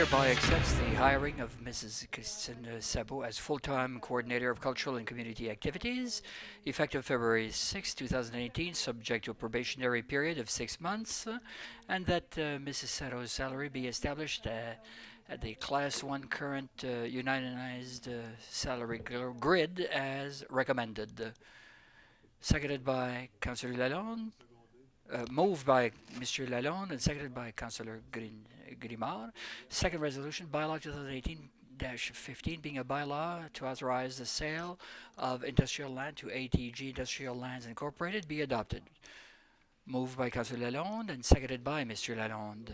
hereby accepts the hiring of Mrs. Christine Sabo as full-time coordinator of cultural and community activities, effective February 6, 2018, subject to a probationary period of 6 months, and that Mrs. Sabo's salary be established at the Class 1 current unionized salary grid as recommended. Seconded by Councillor Lalonde. Moved by Mr. Lalonde and seconded by Councillor Grimard. Second resolution, bylaw 2018-15, being a bylaw to authorize the sale of industrial land to ATG Industrial Lands Incorporated, be adopted. Moved by Councillor Lalonde and seconded by Mr. Lalonde.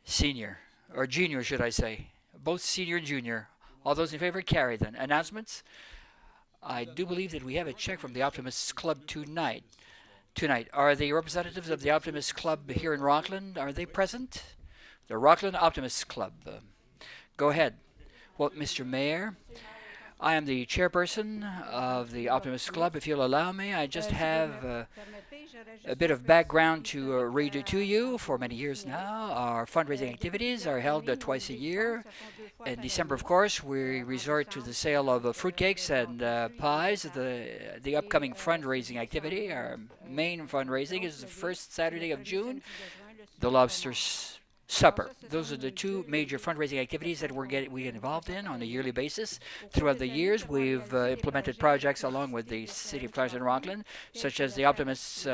Senior, or junior should I say. Both senior and junior. All those in favor, carry then. Announcements. I do believe that we have a check from the Optimists Club tonight. Are the representatives of the Optimist Club here in Rockland, are they present? The Rockland Optimist Club. Go ahead. Well, Mr. Mayor, I am the chairperson of the Optimist Club. If you'll allow me, I just have a bit of background to read to you. For many years now, our fundraising activities are held twice a year. In December, of course, we resort to the sale of fruitcakes and pies. The upcoming fundraising activity, our main fundraising, is the first Saturday of June, the Lobster Supper. Those are the two major fundraising activities that we get involved in on a yearly basis. Throughout the years, we've implemented projects along with the City of Clarkson and Rockland, such as the Optimists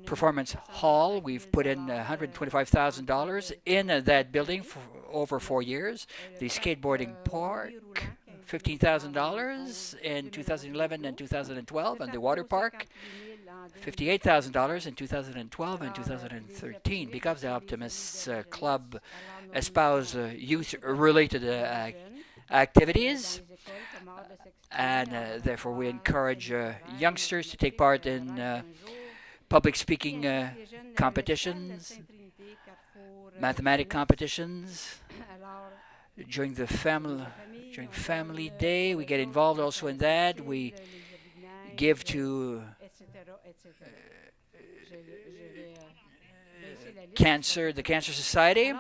Performance Hall. We've put in $125,000 in that building for over 4 years. The skateboarding park, $15,000 in 2011 and 2012, and the water park, $58,000 in 2012 and 2013. Because the Optimists Club espouse youth-related activities, and therefore we encourage youngsters to take part in public speaking competitions, mathematic competitions. During Family Day, we get involved also in that. We give to the Cancer Society,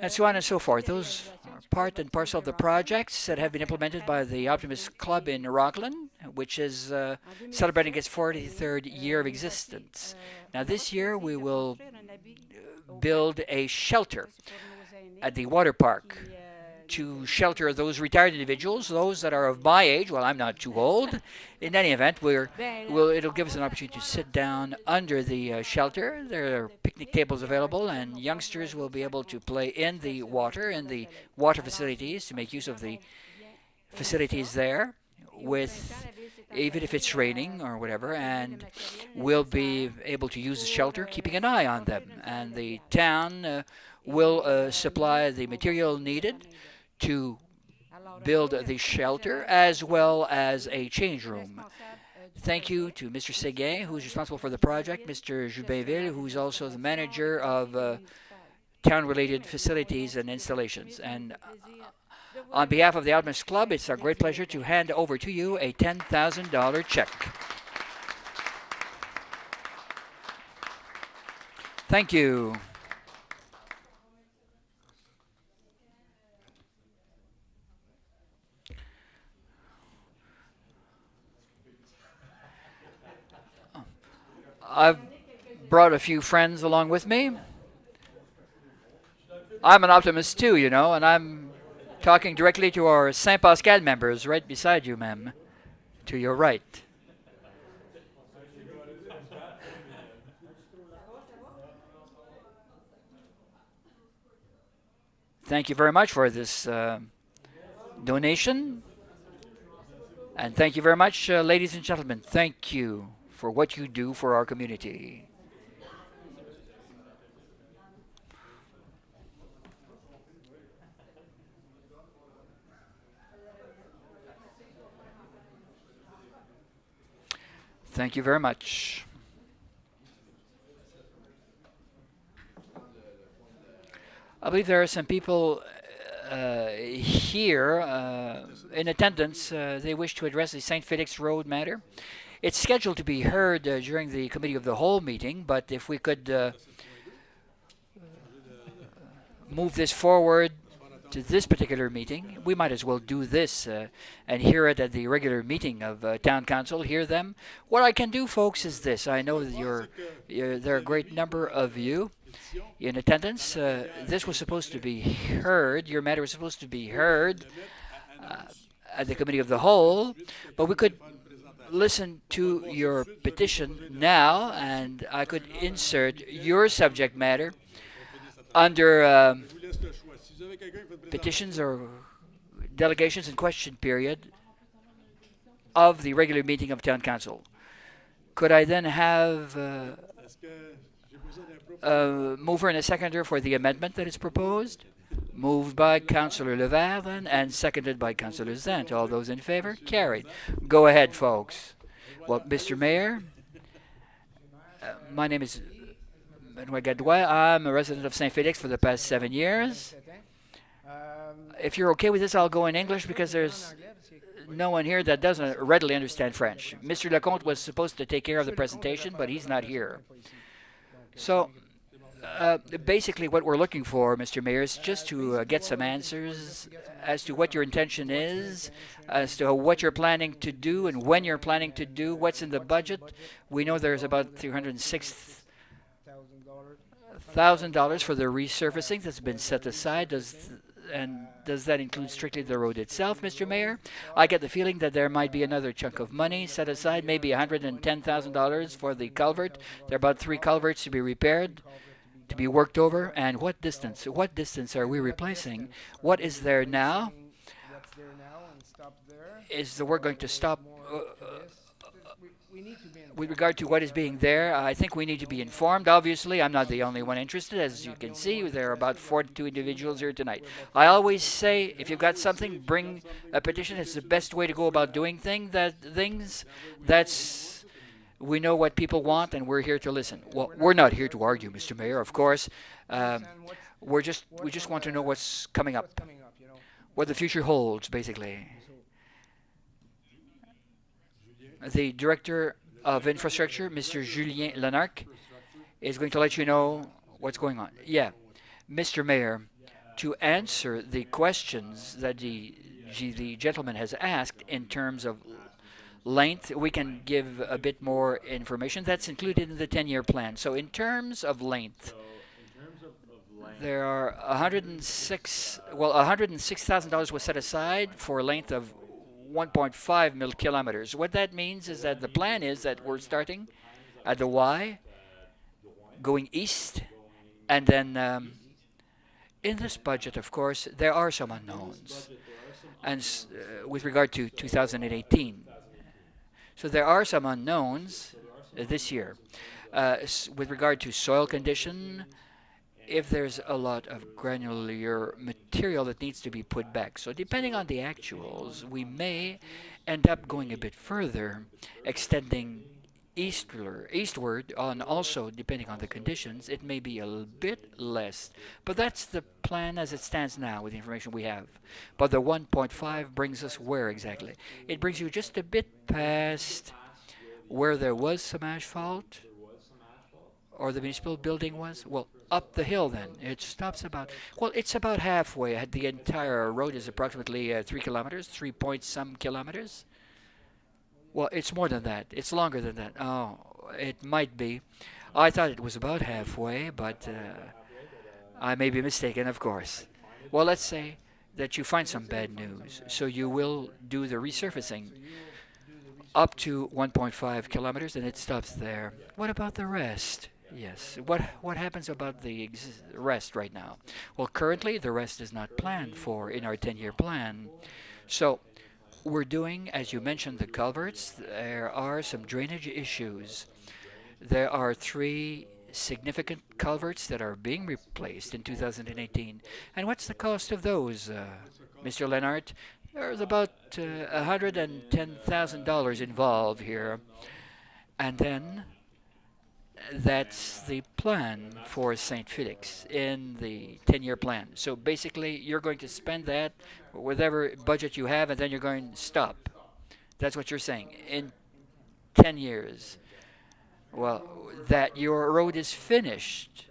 and so on and so forth. Those are part and parcel of the projects that have been implemented by the Optimist Club in Rockland, which is celebrating its 43rd year of existence. Now this year we will build a shelter at the water park to shelter those retired individuals, those that are of my age. Well, I'm not too old. In any event, it'll give us an opportunity to sit down under the shelter. There are picnic tables available, and youngsters will be able to play in the water facilities, to make use of the facilities there, even if it's raining or whatever, and we'll be able to use the shelter, keeping an eye on them. And the town will supply the material needed to build the shelter, as well as a change room. Thank you to Mr. Seguin, who's responsible for the project, Mr. Joubinville, who's also the manager of town-related facilities and installations. And on behalf of the Optimist Club, it's our great pleasure to hand over to you a $10,000 check. Thank you. I've brought a few friends along with me. I'm an optimist too, you know, and I'm talking directly to our Saint Pascal members right beside you, ma'am, to your right. Thank you very much for this donation. And thank you very much, ladies and gentlemen. Thank you for what you do for our community. Thank you very much. I believe there are some people here in attendance. They wish to address the St. Felix Road matter. It's scheduled to be heard during the Committee of the Whole meeting, but if we could move this forward to this particular meeting. We might as well do this and hear it at the regular meeting of Town Council, hear them. What I can do, folks, is this. I know that there are a great number of you in attendance. This was supposed to be heard, your matter was supposed to be heard uh, at the Committee of the Whole, but we could listen to your petition now, and I could insert your subject matter under petitions or delegations and question period of the regular meeting of Town Council. Could I then have a mover and a seconder for the amendment that is proposed? Moved by Councillor Levert then, and seconded by Councillor Zant. All those in favor? Carried. Go ahead, folks. Well, Mr. Mayor, my name is Benoit Gadouin. I'm a resident of St. Felix for the past 7 years. If you're okay with this, I'll go in English because there's no one here that doesn't readily understand French. Mr. Lecomte was supposed to take care of the presentation, but he's not here. So, basically what we're looking for, Mr. Mayor, is just to get some answers as to what your intention is, as to what you're planning to do and when you're planning to do, what's in the budget. We know there's about $306,000 for the resurfacing that's been set aside. Does that include strictly the road itself, Mr. Mayor? I get the feeling that there might be another chunk of money set aside, maybe $110,000 for the culvert. There are about 3 culverts to be repaired, to be worked over. And what distance? What distance are we replacing? What is there now? Is the work going to stop? With regard to what is being there, I think we need to be informed. Obviously, I'm not the only one interested. As you can see, there are about 42 individuals here tonight. I always say, if you've got something, bring a petition. It's the best way to go about doing things. We know what people want, and we're here to listen. Well, we're not here to argue, Mr. Mayor, of course. We just want to know what's coming up, what the future holds, basically. The Director of Infrastructure, Mr. Julien Lenarc, is going to let you know what's going on. Yeah, Mr. Mayor, to answer the questions that the gentleman has asked in terms of length, we can give a bit more information. That's included in the 10-year plan. So in terms of length, there are $106,000 was set aside for a length of 1.5 mil kilometers. What that means is that the plan is that we're starting at the Y, going east, and then in this budget, of course, there are some unknowns, and with regard to 2018. So there are some unknowns this year. With regard to soil condition, if there's a lot of granular material that needs to be put back. So depending on the actuals, we may end up going a bit further, extending eastward, and also depending on the conditions, it may be a bit less. But that's the plan as it stands now with the information we have. But the 1.5 brings us where exactly? It brings you just a bit past where there was some asphalt, or the municipal building was? Well, up the hill then. It stops about, well, it's about halfway. The entire road is approximately 3 kilometers, 3 point some kilometers. Well, it's more than that. It's longer than that. Oh, it might be. I thought it was about halfway, but I may be mistaken, of course. Well, let's say that you find some bad news. So you will do the resurfacing up to 1.5 kilometers, and it stops there. What about the rest? Yes. What happens about the rest right now? Well, currently the rest is not planned for in our 10-year plan. So we're doing, as you mentioned, the culverts. There are some drainage issues. There are 3 significant culverts that are being replaced in 2018. And what's the cost of those, Mr. Lenart? There's about $110,000 involved here. And then that's the plan for St. Felix in the 10-year plan. So basically, you're going to spend that, whatever budget you have, and then you're going to stop. That's what you're saying. In 10 years, well, that your road is finished.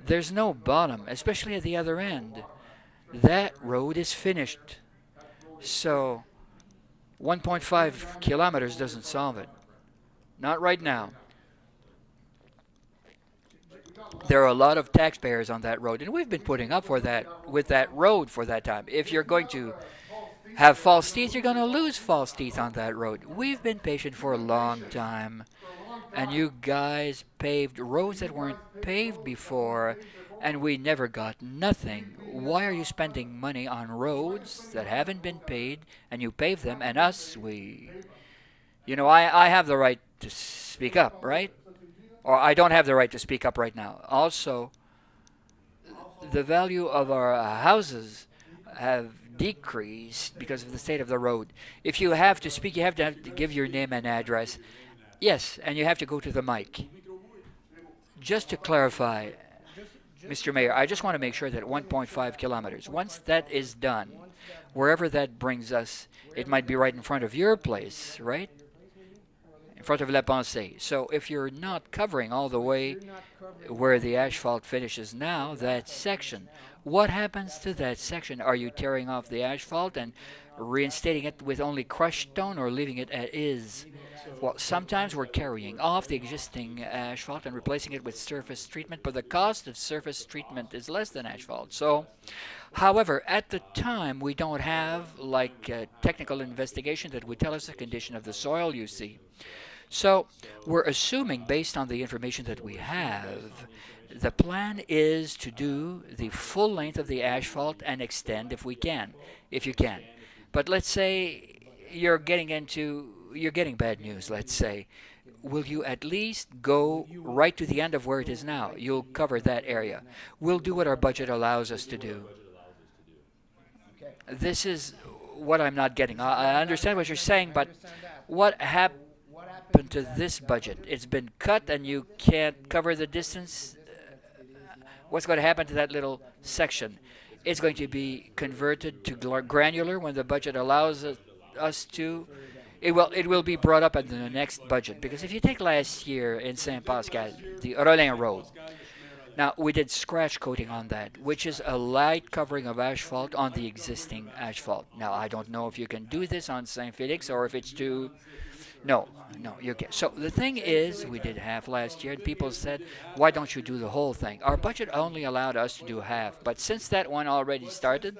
There's no bottom, especially at the other end. That road is finished. So 1.5 kilometers doesn't solve it. Not right now. There are a lot of taxpayers on that road, and we've been putting up for that with that road for that time. If you're going to have false teeth, you're going to lose false teeth on that road. We've been patient for a long time, and you guys paved roads that weren't paved before, and we never got nothing. Why are you spending money on roads that haven't been paid, and you pave them, and us, I have the right to speak up, right? Or I don't have the right to speak up right now. Also, the value of our houses have decreased because of the state of the road. If you have to speak, you have to give your name and address. Yes, and you have to go to the mic. Just to clarify, Mr. Mayor, I just want to make sure that 1.5 kilometers, once that is done, wherever that brings us, it might be right in front of your place, right? In front of La Pensée. So if you're not covering all the way where the asphalt finishes now, that section, what happens to that section? Are you tearing off the asphalt and reinstating it with only crushed stone or leaving it as is? Well, sometimes we're carrying off the existing asphalt and replacing it with surface treatment, but the cost of surface treatment is less than asphalt. So, however, at the time, we don't have like a technical investigation that would tell us the condition of the soil, you see. So we're assuming, based on the information that we have, the plan is to do the full length of the asphalt and extend if we can, if you can. But let's say you're getting bad news, let's say. Will you at least go right to the end of where it is now? You'll cover that area. We'll do what our budget allows us to do. This is what I'm not getting. I understand what you're saying, but what happened to this budget? It's been cut and you can't cover the distance. What's going to happen to that little section? It's going to be converted to granular when the budget allows us to. It will be brought up in the next budget, because if you take last year in Saint Pascal, the Rollin Road, now we did scratch coating on that, which is a light covering of asphalt on the existing asphalt. Now I don't know if you can do this on Saint Felix or if it's too. No, no, you can't. So the thing is, we did half last year, and people said, why don't you do the whole thing? Our budget only allowed us to do half, but since that one already started,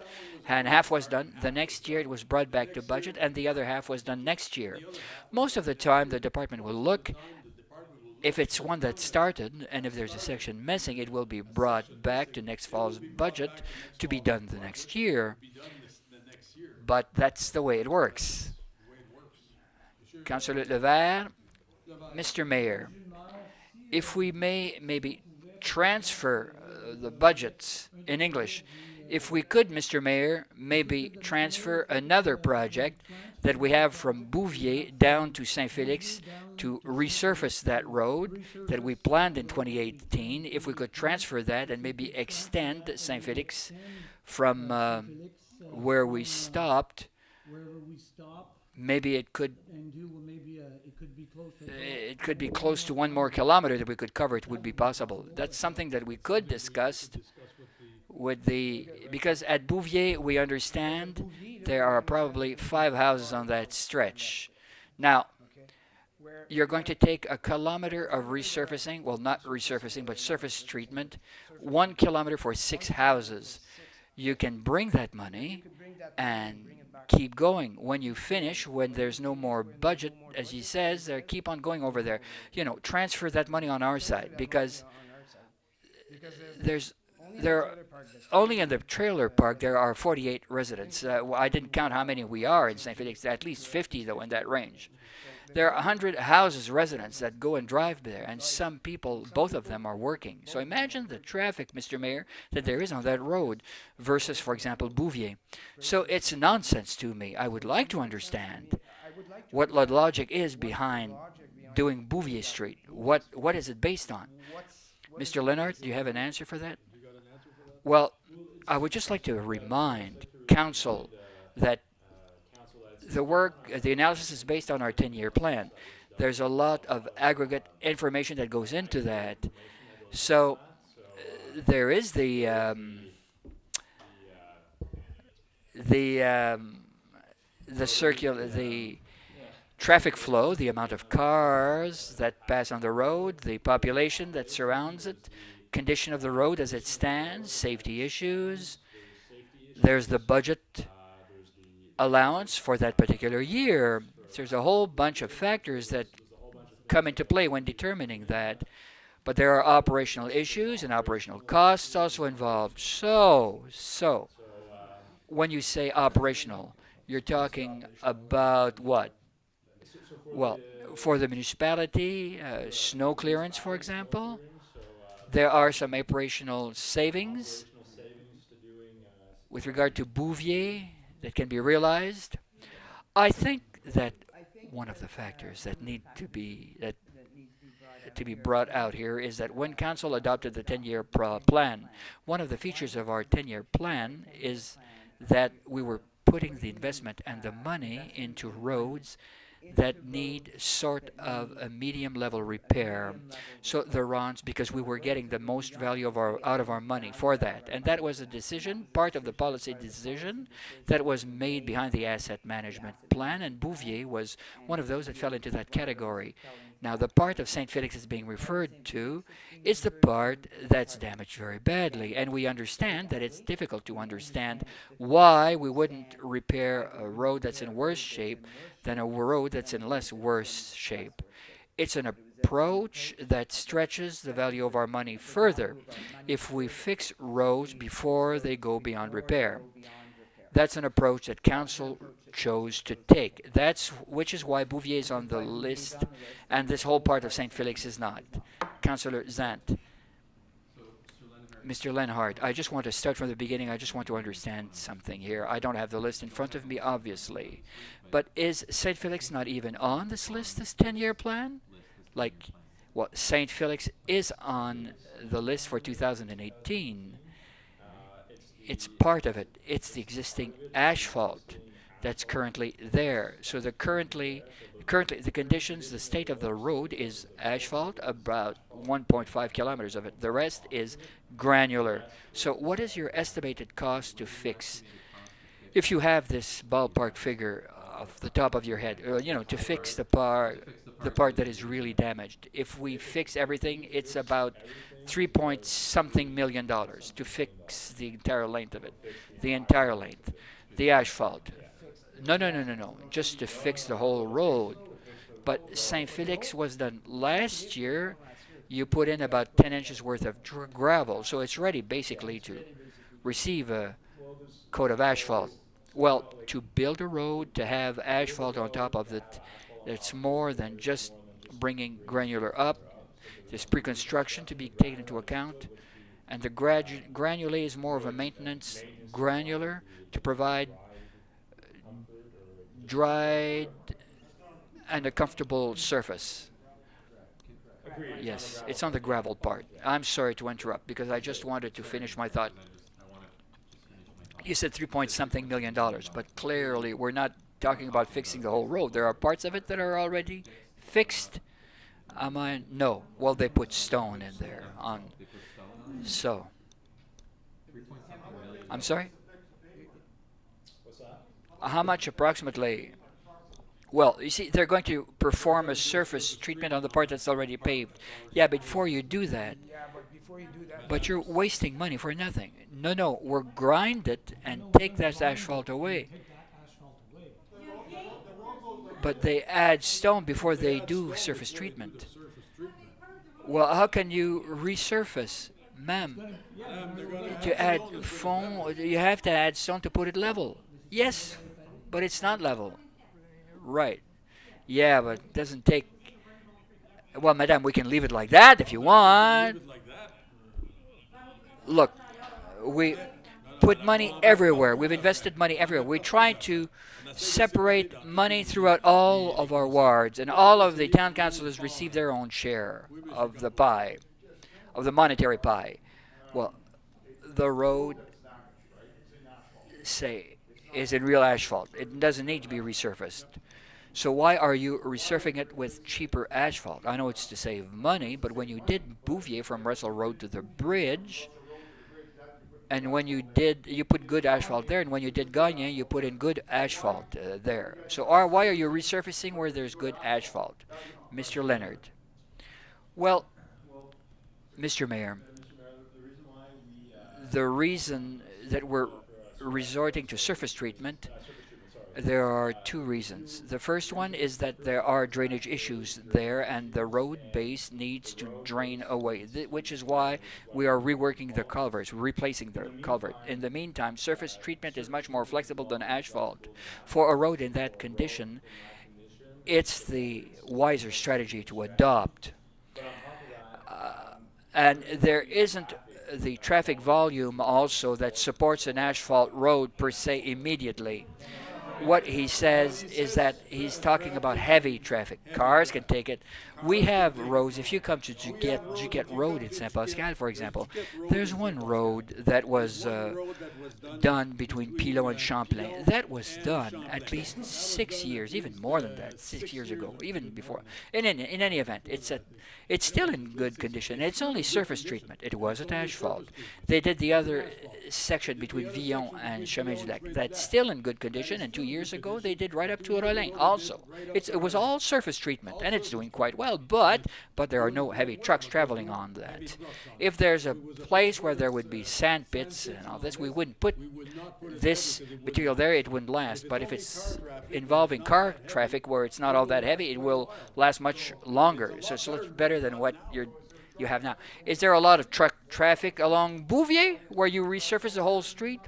and half was done, the next year it was brought back to budget, and the other half was done next year. Most of the time, the department will look, if it's one that started, and if there's a section missing, it will be brought back to next fall's budget to be done the next year. But that's the way it works. Councillor Levert, Mr. Mayor, if we may maybe transfer the budgets in English, if we could, Mr. Mayor, maybe transfer another project that we have from Bouvier down to Saint Felix to resurface that road that we planned in 2018, if we could transfer that and maybe extend Saint Felix from where we stopped, maybe it could be close to 1 more kilometer that we could cover. It would be possible. That's something that we could discuss with because at Bouvier we understand there are probably 5 houses on that stretch. Now, you're going to take 1 kilometer of resurfacing, well, not resurfacing, but surface treatment, 1 kilometer for 6 houses. You can bring that money and keep going. When you finish, when there's no more budget, as he says, keep on going over there. Transfer that money on our side, because there only in the trailer park there are 48 residents. I didn't count how many we are in St. Felix. At least 50 though in that range. There are 100 houses, residents that go and drive there, and some people, both of them, are working. So imagine the traffic, Mr. Mayor, that there is on that road versus, for example, Bouvier. So it's nonsense to me. I would like to understand what the logic is behind doing Bouvier Street. What is it based on? Mr. Leonard, do you have an answer for that? Well, I would just like to remind Council that the analysis is based on our 10-year plan. There's a lot of aggregate information that goes into that. So there is the the traffic flow, the amount of cars that pass on the road, the population that surrounds it, condition of the road as it stands, safety issues. There's the budget allowance for that particular year. There's a whole bunch of factors that come into play when determining that. But there are operational issues and operational costs also involved. So, when you say operational, you're talking about what? Well, for the municipality, snow clearance, for example, there are some operational savings with regard to Bouvier that can be realized. I think that one of the factors that need to be brought out here is that when Council adopted the 10-year plan, one of the features of our 10-year plan is that we were putting the investment and the money into roads that need sort of a medium level repair. So the RONs, because we were getting the most value out of our money for that. And that was a decision, part of the policy decision that was made behind the asset management plan, and Bouvier was one of those that fell into that category. Now, the part of St. Felix is being referred to is the part that's damaged very badly, and we understand that it's difficult to understand why we wouldn't repair a road that's in worse shape than a road that's in less worse shape. It's an approach that stretches the value of our money further if we fix roads before they go beyond repair. That's an approach that Council chose to take. Which is why Bouvier is on the list and this whole part of St. Felix is not. Councillor Zant. Mr. Lenhart, I just want to start from the beginning. I just want to understand something here. I don't have the list in front of me, obviously. But is St. Felix not even on this list, this 10-year plan? Like, well, St. Felix is on the list for 2018. It's part of it. It's the existing asphalt that's currently there. So currently the conditions, the state of the road is asphalt, about 1.5 kilometers of it. The rest is granular. So what is your estimated cost to fix, if you have this ballpark figure off the top of your head, to fix the part that is really damaged? If we fix everything, it's about 3 point something million to fix the entire length of it. The entire length. The asphalt. No. Just to fix the whole road. But St. Felix was done last year. You put in about 10 inches worth of gravel. So it's ready basically to receive a coat of asphalt. Well, to build a road, to have asphalt on top of it, it's more than just bringing granular up. There's pre-construction to be taken into account, and the granular is more of a maintenance granular to provide dried and a comfortable surface. Yes, it's on the gravel part. I'm sorry to interrupt because I just wanted to finish my thought. You said 3 point something million, but clearly we're not talking about fixing the whole road. There are parts of it that are already fixed. No. Well, they put stone in there. So, I'm sorry? How much approximately? Well, you see, they're going to perform a surface treatment on the part that's already paved. Yeah, before you do that, but you're wasting money for nothing. No, we'll grind it and take that asphalt away. But they add stone before they do surface treatment. Well, how can you resurface, ma'am? To add foam, you have to add stone to put it level. Yes, but it's not level. Right. Yeah, but it doesn't take... Well, madame, we can leave it like that if you want. Look, we put money everywhere. We've invested money everywhere. We try to separate money throughout all of our wards, and all of the town councillors receive their own share of the pie, of the monetary pie. Well, the road, say, is in real asphalt. It doesn't need to be resurfaced. So why are you resurfacing it with cheaper asphalt? I know it's to save money, but when you did Bouvier from Russell Road to the bridge, And when you did, you put good asphalt there, and when you did Gagne, you put in good asphalt there. So why are you resurfacing where there's good asphalt? Mr. Leonard. Well, Mr. Mayor, the reason that we're resorting to surface treatment, there are two reasons. The first one is that there are drainage issues there and the road base needs to drain away, which is why we are reworking the culverts, replacing the culvert. In the meantime, surface treatment is much more flexible than asphalt. For a road in that condition, it's the wiser strategy to adopt. And there isn't the traffic volume also that supports an asphalt road per se immediately. What he says is that he's talking about heavy traffic. Cars can take it. We have roads. If you come to Duquette Road in Saint-Pascal, for example, there's one road that was done between Pilon and Champlain. That was done at least 6 years, even more than that, 6 years ago, even before. In any event, it's still in good condition. It's only surface treatment. It wasn't asphalt. They did the other section between Villon and Chemin du Lac. That's still in good condition, and 2 years ago they did right up to Rollin also. It was all surface treatment, and it's doing quite well, but there are no heavy trucks traveling on that. If there's a place where there would be sand pits and all this, we wouldn't put this material there, it wouldn't last. But if it's involving car traffic where it's not all that heavy, it will last much longer. So it's much better than what you have now. Is there a lot of truck traffic along Bouvier where you resurface the whole street?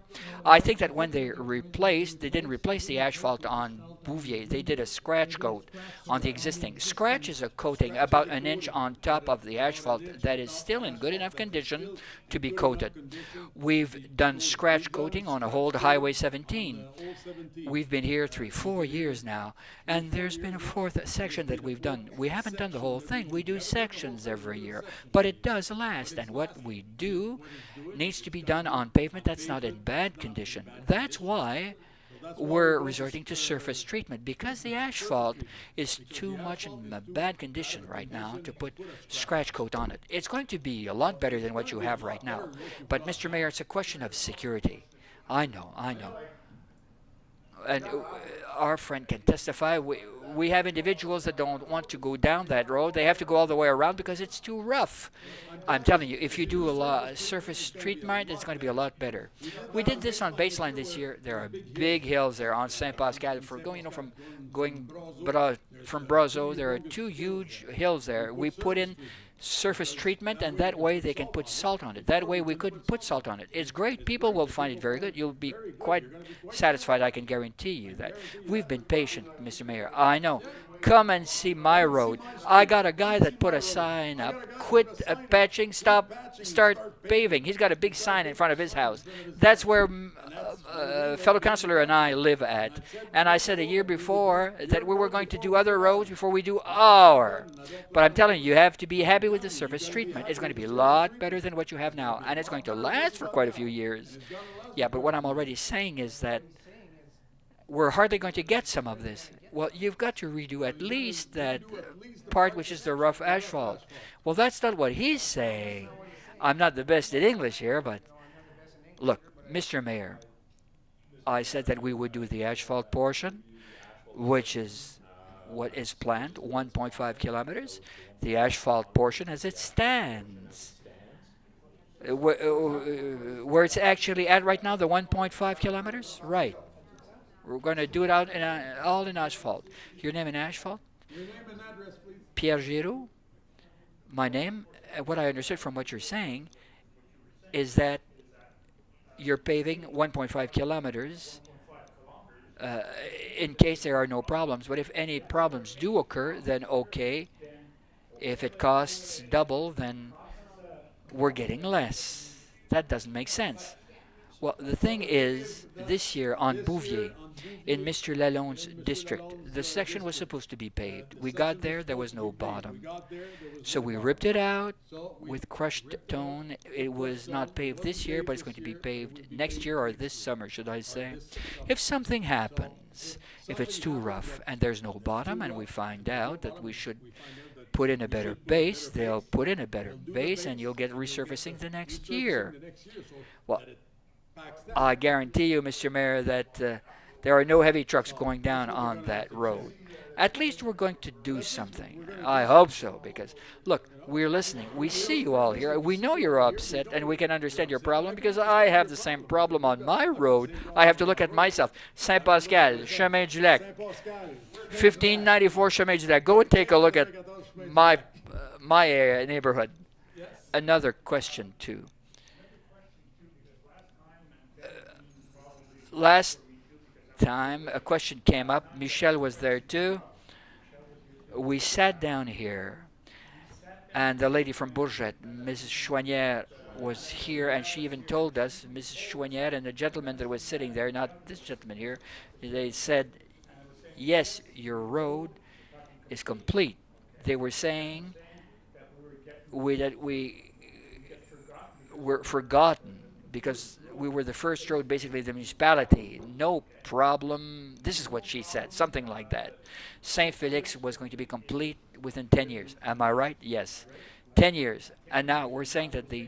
I think that when they didn't replace the asphalt on Bouvier. They did a scratch coat on the existing. Scratch is a coating about an inch on top of the asphalt that is still in good enough condition to be coated. We've done scratch coating on a whole Highway 17. We've been here 3-4 years now, and there's been a fourth section that we've done. We haven't done the whole thing. We do sections every year, but it does last, and what we do needs to be done on pavement that's not in bad condition. That's why we're resorting to surface treatment, because the asphalt is too much in a bad condition right now to put scratch coat on it. It's going to be a lot better than what you have right now. But Mr. Mayor, it's a question of security. I know. And our friend can testify. We have individuals that don't want to go down that road. They have to go all the way around because it's too rough. I'm telling you, if you do a lot surface treatment, it's going to be a lot better. We did this on Baseline this year. There are big hills there on Saint-Pascal. For going, from Brazeau, there are 2 huge hills there. We put in surface treatment, and that way they can put salt on it. That way we couldn't put salt on it. It's great. People will find it very good. You'll be quite satisfied, I can guarantee you that. We've been patient, Mr. Mayor. I know. Come and see my road. I got a guy that put a sign up, quit patching, start paving. He's got a big sign in front of his house. That's where fellow councillor and I live at. And I said a year before that we were going to do other roads before we do our. But I'm telling you, you have to be happy with the surface treatment. It's going to be a lot better than what you have now, and it's going to last for quite a few years. Yeah, but what I'm already saying is that we're hardly going to get some of this. Well, you've got to redo at least that part which is the rough asphalt. Well, that's not what he's saying. I'm not the best at English here, but look, Mr. Mayor, I said that we would do the asphalt portion, which is what is planned, 1.5 kilometers. The asphalt portion as it stands. Where it's actually at right now, the 1.5 kilometers? Right. We're going to do it out all in asphalt. Your name in asphalt? Your name and address, please. Pierre Giroux. My name, what I understood from what you're saying, is that you're paving 1.5 kilometers in case there are no problems. But if any problems do occur, then okay. If it costs double, then we're getting less. That doesn't make sense. Well, the thing is, this year on Bouvier, in Mr. Lalonde's district, the section was supposed to be paved. We got there was no bottom. So we ripped it out with crushed stone. It was not paved this year, but it's going to be paved next year, or this summer, should I say. If something happens, if it's too rough and there's no bottom, and we find out that we should put in a better base, they'll put in a better base, and you'll get resurfacing the next year. Well, I guarantee you, Mr. Mayor, that there are no heavy trucks going down on that road. At least we're going to do something. I hope so, because look, we're listening. We see you all here. We know you're upset, and we can understand your problem because I have the same problem on my road. I have to look at myself. Saint Pascal, Chemin du Lac, 1594 Chemin du Lac. Go and take a look at my neighborhood. Another question too. Last time a question came up. Michel was there too. We sat down here, and the lady from Bourget, Mrs. Chouanière, was here, and she even told us, Mrs. Chouanière and the gentleman that was sitting there, not this gentleman here, they said, yes, your road is complete. They were saying that we were forgotten because we were the first road, basically the municipality. No problem. This is what she said, something like that. Saint Felix was going to be complete within 10 years. Am I right? Yes. 10 years. And now we're saying that the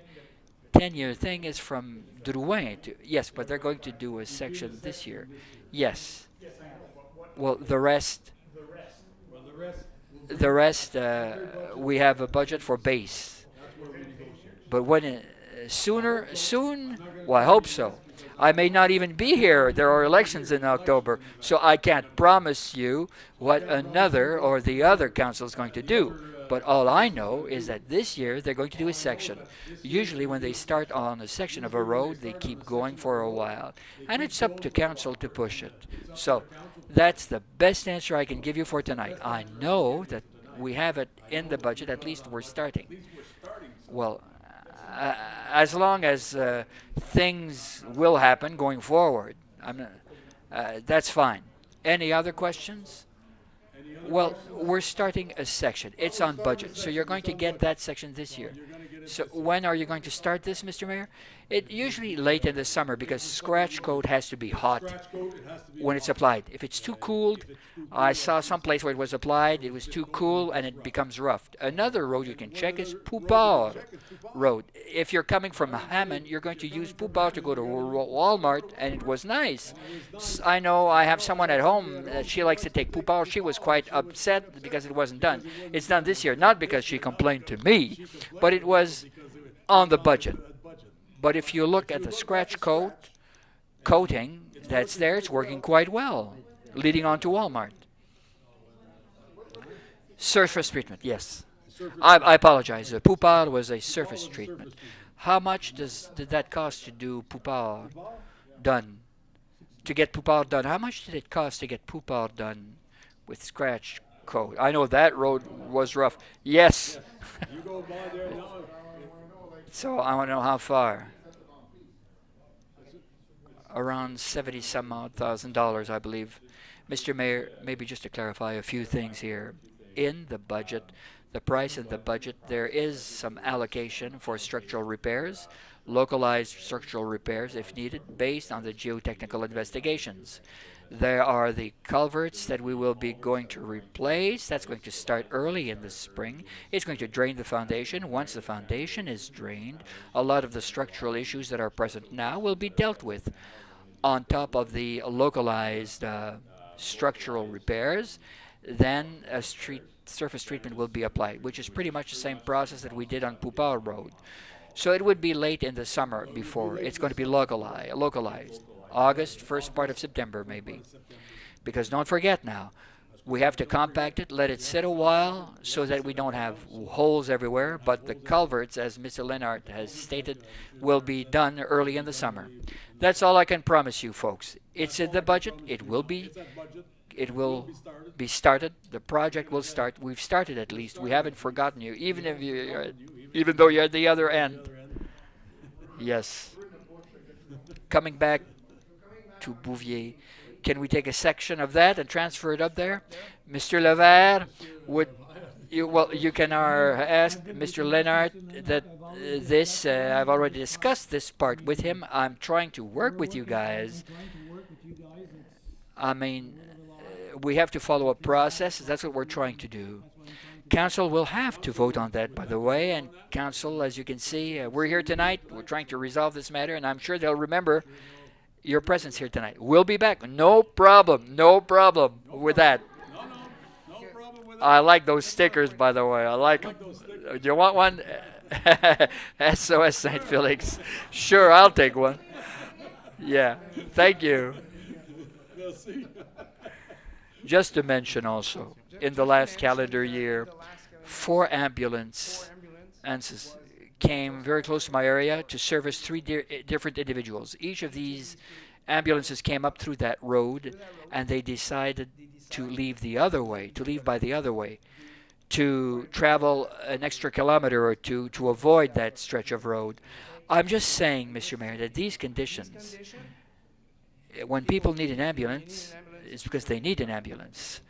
10-year thing is from Drouin to, yes, but they're going to do a section this year. Yes. Well, we have a budget for base. But when soon, well, I hope so. I may not even be here. There are elections in October, so I can't promise you what another or the other council is going to do. But all I know is that this year they're going to do a section. Usually when they start on a section of a road, they keep going for a while. And it's up to council to push it. So that's the best answer I can give you for tonight. I know that we have it in the budget. At least we're starting. Well, as long as things will happen going forward, that's fine. Any other questions? Well, we're starting a section. It's on budget, so you're going to get that section this year. So when are you going to start this, Mr. Mayor? It usually late in the summer because scratch coat has to be hot when it's applied. If it's too cooled, I saw some place where it was applied, it was too cool and it becomes rough. Another road you can check is Poupard Road. If you're coming from Hammond, you're going to use Poupard to go to Walmart, and it was nice. I know I have someone at home that she likes to take Poupard. She was quite upset because it wasn't done. It's done this year, not because she complained to me, but it was on the budget. But if you look at the scratch coating that's there, it's working quite well, leading on to Walmart. Surface treatment, yes. I apologize. Poupard was a surface treatment. How much did that cost to do Poupard done? To get Poupard done, how much did it cost to get Poupard done with scratch coat? I know that road was rough. Yes. So I want to know how far. Around 70 some odd $1,000, I believe. Mr. Mayor, maybe just to clarify a few things here. In the budget, the price in the budget, there is some allocation for structural repairs, localized structural repairs if needed, based on the geotechnical investigations. There are the culverts that we will be going to replace. That's going to start early in the spring. It's going to drain the foundation. Once the foundation is drained, a lot of the structural issues that are present now will be dealt with. On top of the localized structural repairs, then a surface treatment will be applied, which is pretty much the same process that we did on Poupard Road. So it would be late in the summer before it's going to be localized. August, first part of September maybe. Because don't forget now, we have to compact it, let it sit a while so that we don't have holes everywhere, but the culverts, as Mr. Lennart has stated, will be done early in the summer. That's all I can promise you, folks. It's in the budget. It will be started. The project will start. We've started at least. We haven't forgotten you, even though you're at the other end. Yes. Coming back to Bouvier. Can we take a section of that and transfer it up there? Mr. Levert, you can ask Mr. Lennart that I've already discussed this part with him. I'm trying to work with you guys. I mean, we have to follow a process. That's what we're trying to do. Council will have to vote on that, by the way, and Council, as you can see, we're here tonight. We're trying to resolve this matter, and I'm sure they'll remember your presence here tonight. We'll be back. No problem. No problem with that. I like those stickers, by the way. I like them. Do you want one? SOS St. Felix. Sure, I'll take one. Yeah. Thank you. Just to mention also, in the last calendar year, 4 ambulances came very close to my area to service 3 different individuals. Each of these ambulances came up through that road, and they decided to leave the other way, to leave by the other way, to travel an extra kilometer or two to avoid that stretch of road. I'm just saying, Mr. Mayor, that these conditions, when people need an ambulance, it's because they need an ambulance.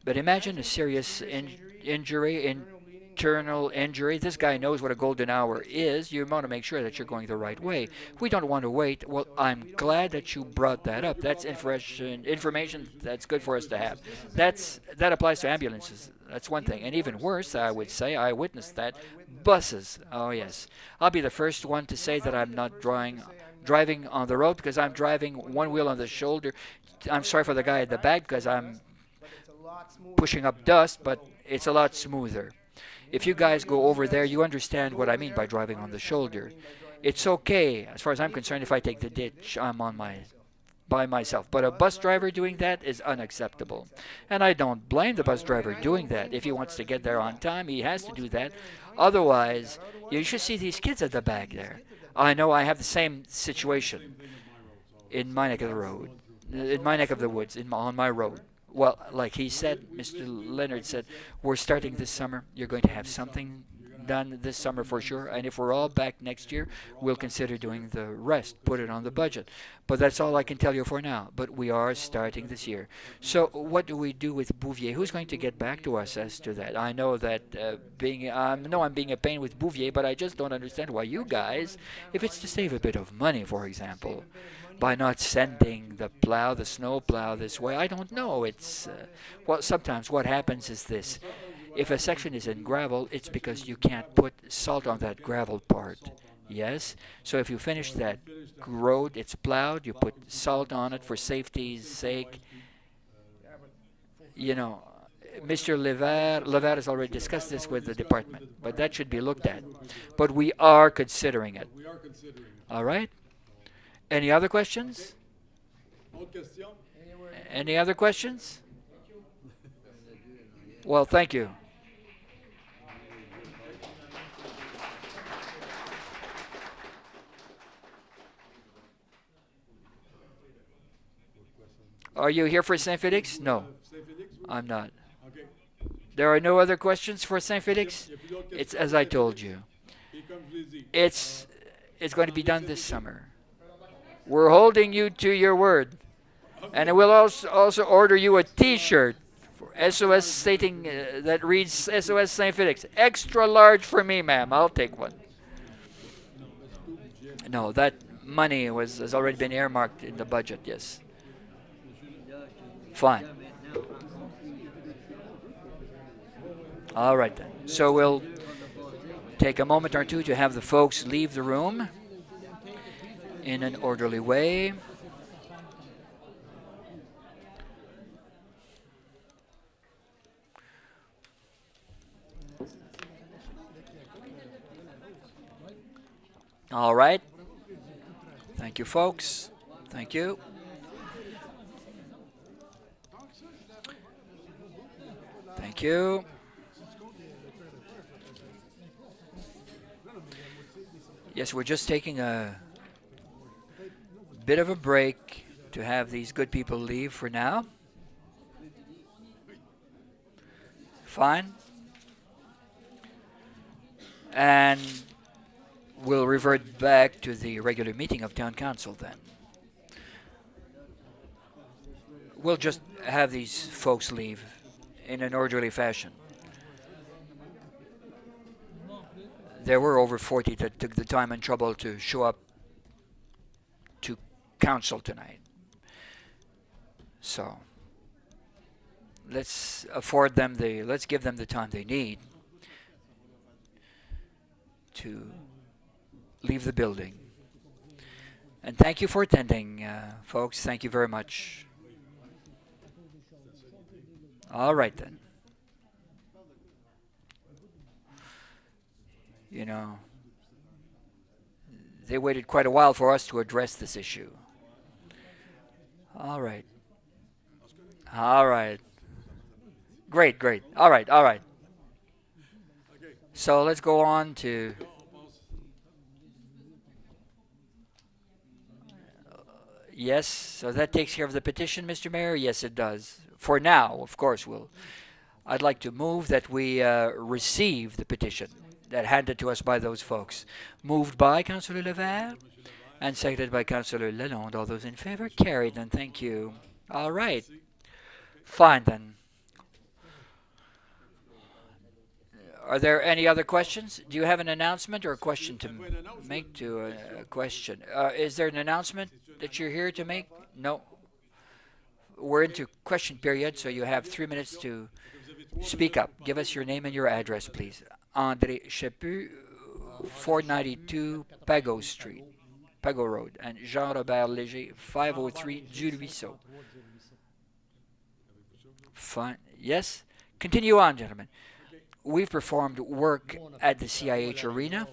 But imagine a serious injury, internal injury. This guy knows what a golden hour is. You want to make sure that you're going the right way. We don't want to wait. Well, I'm glad that you brought that up. That's information that's good for us to have. That applies to ambulances. That's one thing. And even worse, I would say, I witnessed that, buses. Oh, yes. I'll be the first one to say that I'm not driving on the road because I'm driving one wheel on the shoulder. I'm sorry for the guy at the back because I'm pushing up dust, but it's a lot smoother. If you guys go over there, you understand what I mean by driving on the shoulder. It's okay, as far as I'm concerned, if I take the ditch, I'm on by myself. But a bus driver doing that is unacceptable. And I don't blame the bus driver doing that. If he wants to get there on time, he has to do that. Otherwise, you should see these kids at the back there. I know I have the same situation in my neck of the road, in my neck of the woods, on my road. Well, like he said, Mr. Leonard said, we're starting this summer. You're going to have something done this summer for sure. And if we're all back next year, we'll consider doing the rest, put it on the budget. But that's all I can tell you for now. But we are starting this year. So what do we do with Bouvier? Who's going to get back to us as to that? I know that I'm being a pain with Bouvier, but I just don't understand why you guys, if it's to save a bit of money, for example, by not sending the snow plow this way. I don't know. It's well, sometimes what happens is this. If a section is in gravel, it's because you can't put salt on that gravel part. Yes? So if you finish that road, it's plowed, you put salt on it for safety's sake. You know, Mr. Lever has already discussed this with the department, but that should be looked at. But we are considering it. All right? Any other questions? Any other questions? Well, thank you. Are you here for St. Felix? No, I'm not. There are no other questions for St. Felix? It's as I told you. It's going to be done this summer. We're holding you to your word. And I will also order you a T-shirt for SOS stating that reads SOS St. Felix. Extra large for me, ma'am. I'll take one. No, that money has already been earmarked in the budget, yes. Fine. All right then. So we'll take a moment or two to have the folks leave the room in an orderly way. All right. Thank you, folks. Thank you. Thank you. Yes, we're just taking a bit of a break to have these good people leave for now. Fine. And we'll revert back to the regular meeting of Town Council then. We'll just have these folks leave in an orderly fashion. There were over 40 that took the time and trouble to show up to council tonight. So let's give them the time they need to leave the building. And thank you for attending, folks. Thank you very much. All right then. You know, they waited quite a while for us to address this issue. All right. All right. Great, great. All right, all right. So let's go on to yes. So that takes care of the petition, Mr. Mayor. Yes, it does. For now, of course, I'd like to move that we receive the petition that handed to us by those folks. Moved by Councillor Levert and seconded by Councillor Lalonde. All those in favor? Carried, then. Thank you. All right. Fine, then. Are there any other questions? Do you have an announcement or a question to make to a question? Is there an announcement that you're here to make? No. We're into question period, so you have 3 minutes to speak up. Give us your name and your address, please. André Chaput, 492 Pago Street, Pago Road, and Jean-Robert Léger, 503 du Ruisseau. Fine. Yes? Continue on, gentlemen. We've performed work at the CIH arena,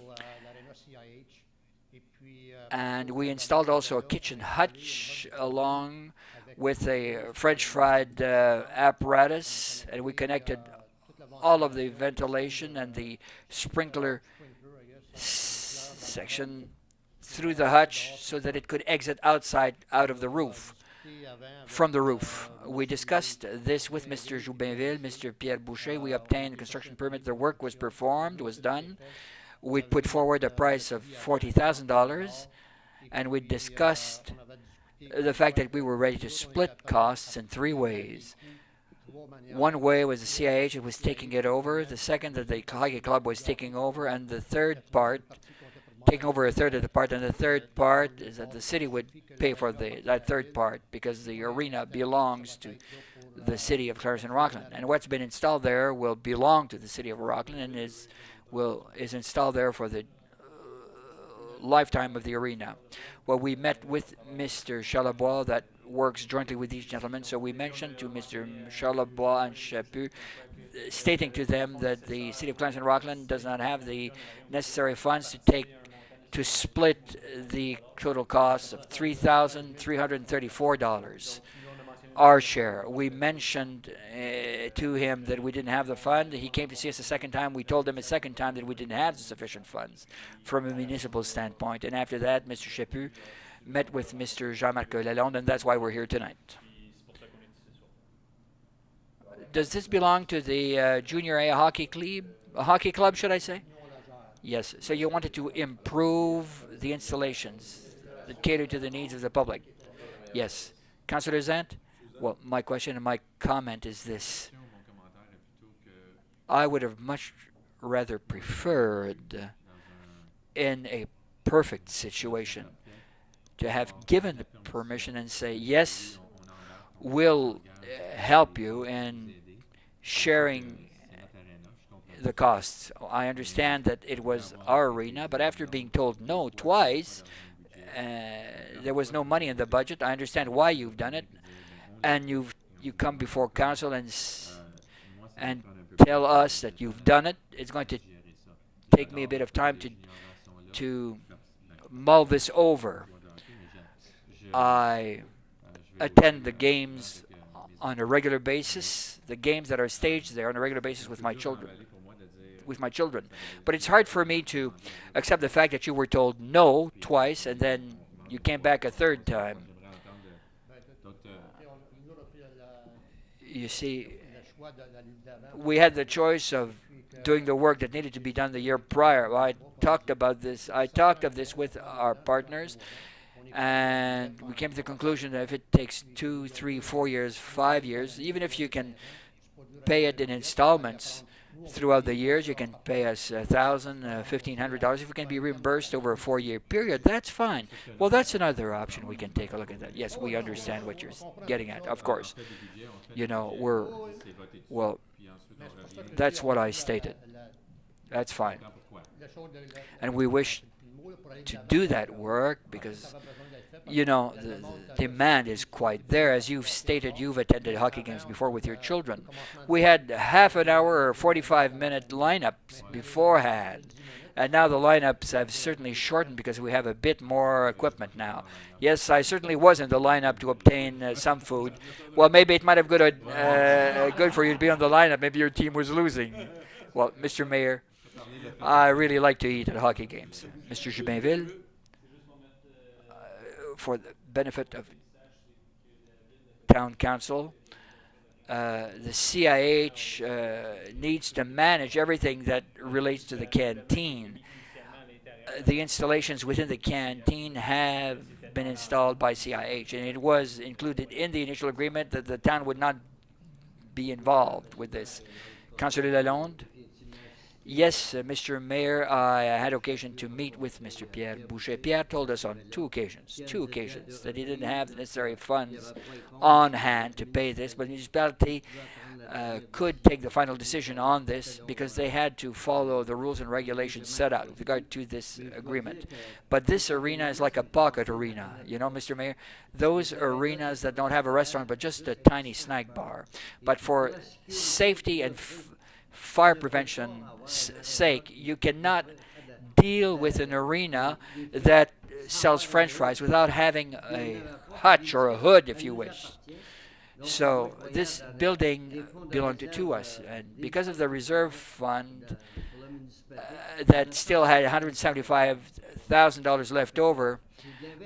and we installed also a kitchen hutch along with a French fried apparatus, and we connected all of the ventilation and the sprinkler section through the hutch so that it could exit outside out of the roof. From the roof. We discussed this with Mr. Joubinville, Mr. Pierre Boucher. We obtained a construction permit. The work was performed, was done. We put forward a price of $40,000, and we discussed the fact that we were ready to split costs in 3 ways. One way was the CIH was taking it over, the second that the hockey club was taking over, and the third part, taking over a third of the part, and the third part is that the city would pay for that third part because the arena belongs to the city of Clarence and Rockland. And what's been installed there will belong to the city of Rockland and is installed there for the lifetime of the arena. Well, we met with Mr. Charlebois that works jointly with these gentlemen, so we mentioned to Mr. Charlebois and Chaput, stating to them that the city of Clarence and Rockland does not have the necessary funds to split the total cost of $3,334, our share. We mentioned to him that we didn't have the fund. He came to see us a second time. We told him a second time that we didn't have sufficient funds from a municipal standpoint. And after that, Mr. Chaput met with Mr. Jean-Marc Lalonde, and that's why we're here tonight. Does this belong to the Junior A hockey club, should I say? Yes. So you wanted to improve the installations that cater to the needs of the public? Yes. Councillor Zant? Well, my question and my comment is this. I would have much rather preferred, in a perfect situation, to have given the permission and say, yes, we'll help you in sharing the costs. I understand that it was our arena, but after being told no twice, there was no money in the budget. I understand why you've done it, and you come before council and tell us that you've done it. It's going to take me a bit of time to mull this over. I attend the games on a regular basis, the games that are staged there on a regular basis with my children. But it's hard for me to accept the fact that you were told no twice and then you came back a third time. You see, we had the choice of doing the work that needed to be done the year prior. I talked of this with our partners, and we came to the conclusion that if it takes 2, 3, 4 years, 5 years, even if you can pay it in installments, throughout the years. You can pay us $1,000, $1,500. If we can be reimbursed over a 4-year period, that's fine. Well, that's another option. We can take a look at that. Yes, we understand what you're getting at. Of course, you know, well, that's what I stated. That's fine. And we wish to do that work because, you know, the demand is quite there. As you've stated, you've attended hockey games before with your children. We had half an hour or 45-minute lineups beforehand. And now the lineups have certainly shortened because we have a bit more equipment now. Yes, I certainly was in the lineup to obtain some food. Well, maybe it might have good for you to be on the lineup. Maybe your team was losing. Well, Mr. Mayor, I really like to eat at hockey games. Mr. Jubainville, for the benefit of town council, the CIH needs to manage everything that relates to the canteen. The installations within the canteen have been installed by CIH, and it was included in the initial agreement that the town would not be involved with this. Councillor Lalonde? Yes, Mr. Mayor, I had occasion to meet with Mr. Pierre Boucher. Pierre told us on two occasions, that he didn't have the necessary funds on hand to pay this, but the municipality could take the final decision on this because they had to follow the rules and regulations set out with regard to this agreement. But this arena is like a pocket arena, you know, Mr. Mayor? Those arenas that don't have a restaurant but just a tiny snack bar. But for safety and fire prevention sake, you cannot deal with an arena that sells French fries without having a hutch or a hood, if you wish. So this building belonged to us, and because of the reserve fund that still had $175,000 left over,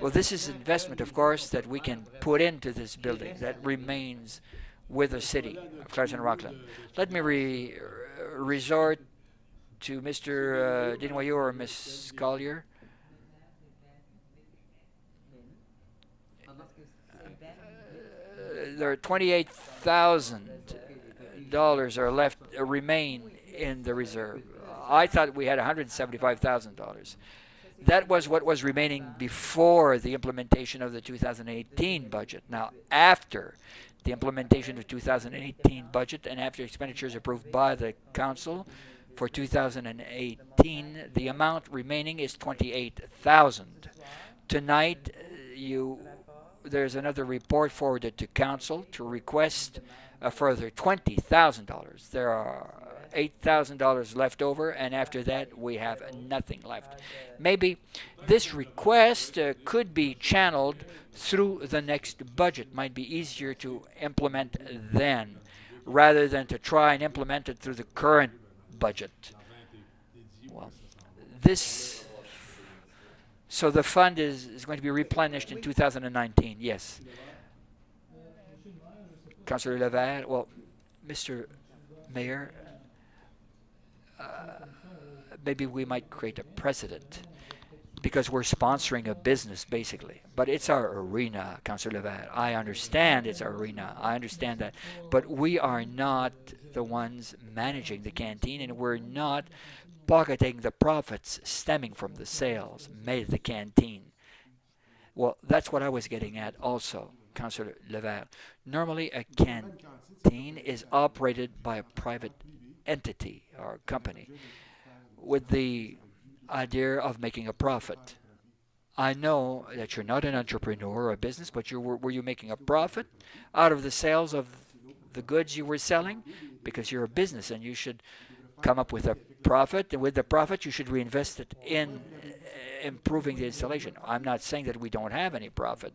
well, this is investment, of course, that we can put into this building that remains with the city of Claresholm-Rockland. Let me resort to Mr. Desnoyaux or Ms. Collier. There are $28,000 are left remain in the reserve. I thought we had $175,000. That was what was remaining before the implementation of the 2018 budget. Now, after the implementation of 2018 budget and after expenditures approved by the council for 2018, the amount remaining is $28,000. Tonight, there's another report forwarded to council to request a further $20,000. There are $8,000 left over, and after that we have nothing left. Maybe this request could be channeled through the next budget. Might be easier to implement then rather than to try and implement it through the current budget. Well, so the fund is going to be replenished in 2019, yes. Councillor Levert, well, Mr. Mayor, maybe we might create a precedent because we're sponsoring a business, basically. But it's our arena, Councillor Levert. I understand it's our arena. I understand that. But we are not the ones managing the canteen, and we're not pocketing the profits stemming from the sales made at the canteen. Well, that's what I was getting at also, Councillor Levert. Normally, a canteen is operated by a private entity or company with the idea of making a profit. I know that you're not an entrepreneur or a business, but were you making a profit out of the sales of the goods you were selling? Because you're a business and you should come up with a profit, and with the profit you should reinvest it in improving the installation. I'm not saying that we don't have any profit.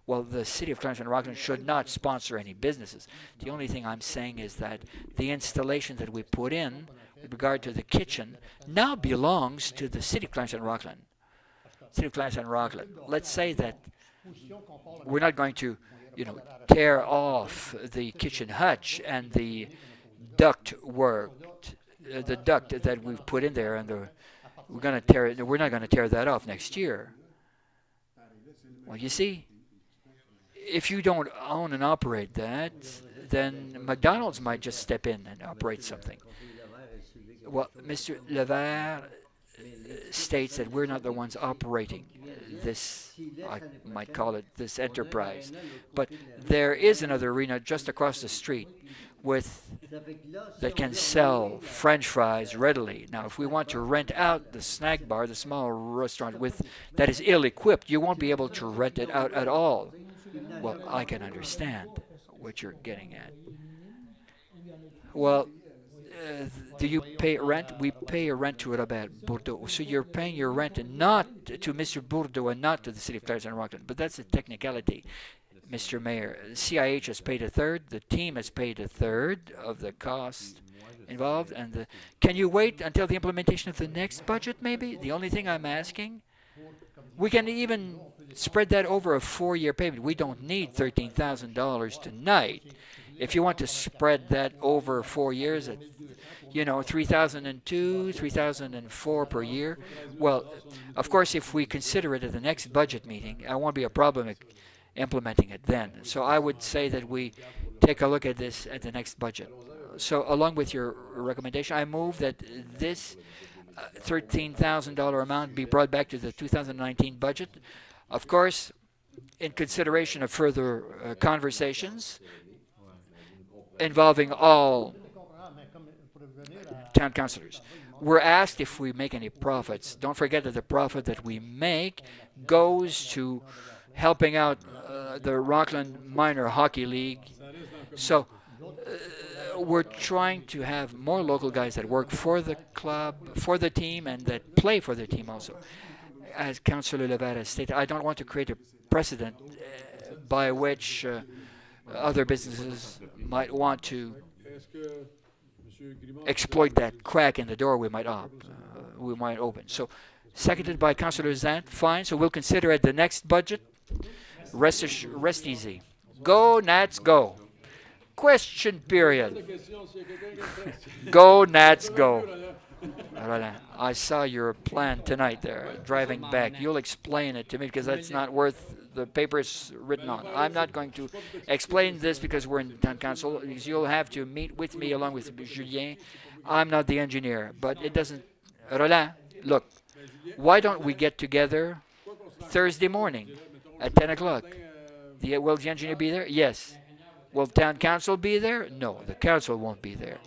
Well, the city of Claresholm-Rockland should not sponsor any businesses. The only thing I'm saying is that the installation that we put in with regard to the kitchen now belongs to the city of Claresholm-Rockland. City of Claresholm-Rockland. Let's say that we're not going to, tear off the kitchen hutch and the duct work, the duct that we've put in there, and we're not going to tear that off next year. Well, you see, if you don't own and operate that, then McDonald's might just step in and operate something. Well, Mr. Levert states that we're not the ones operating this, I might call it this enterprise. But there is another arena just across the street with that can sell French fries readily. Now, if we want to rent out the snack bar, the small restaurant with that is ill-equipped, you won't be able to rent it out at all. Well, I can understand what you're getting at. Well, do you pay rent? We pay a rent to Robert Bourdeau. So you're paying your rent and not to Mr. Bourdeau and not to the City of Clarendon and Rockland. But that's a technicality, Mr. Mayor. CIH has paid a third. The team has paid a third of the cost involved. And can you wait until the implementation of the next budget, maybe? The only thing I'm asking, we can even spread that over a 4-year payment. We don't need $13,000 tonight. If you want to spread that over 4 years, at, 3,002, 3,004 per year, well, of course, if we consider it at the next budget meeting, I won't be a problem implementing it then. So I would say that we take a look at this at the next budget. So along with your recommendation, I move that this $13,000 amount be brought back to the 2019 budget. Of course, in consideration of further conversations involving all town councilors. We're asked if we make any profits. Don't forget that the profit that we make goes to helping out the Rockland Minor Hockey League. So we're trying to have more local guys that work for the club, for the team, and that play for the team also. As Councillor Levert has stated, I don't want to create a precedent by which other businesses might want to exploit that crack in the door we might open. So, seconded by Councillor Zant. Fine. So we'll consider at the next budget. Rest easy. Go Nats, go. Question period. Go Nats, go. I saw your plan tonight there, driving back. You'll explain it to me because that's not worth the papers written on. I'm not going to explain this because we're in town council. Because you'll have to meet with me along with Julien. I'm not the engineer, but it doesn't. Roland, look, why don't we get together Thursday morning at 10 o'clock? Will the engineer be there? Yes. Will town council be there? No, the council won't be there.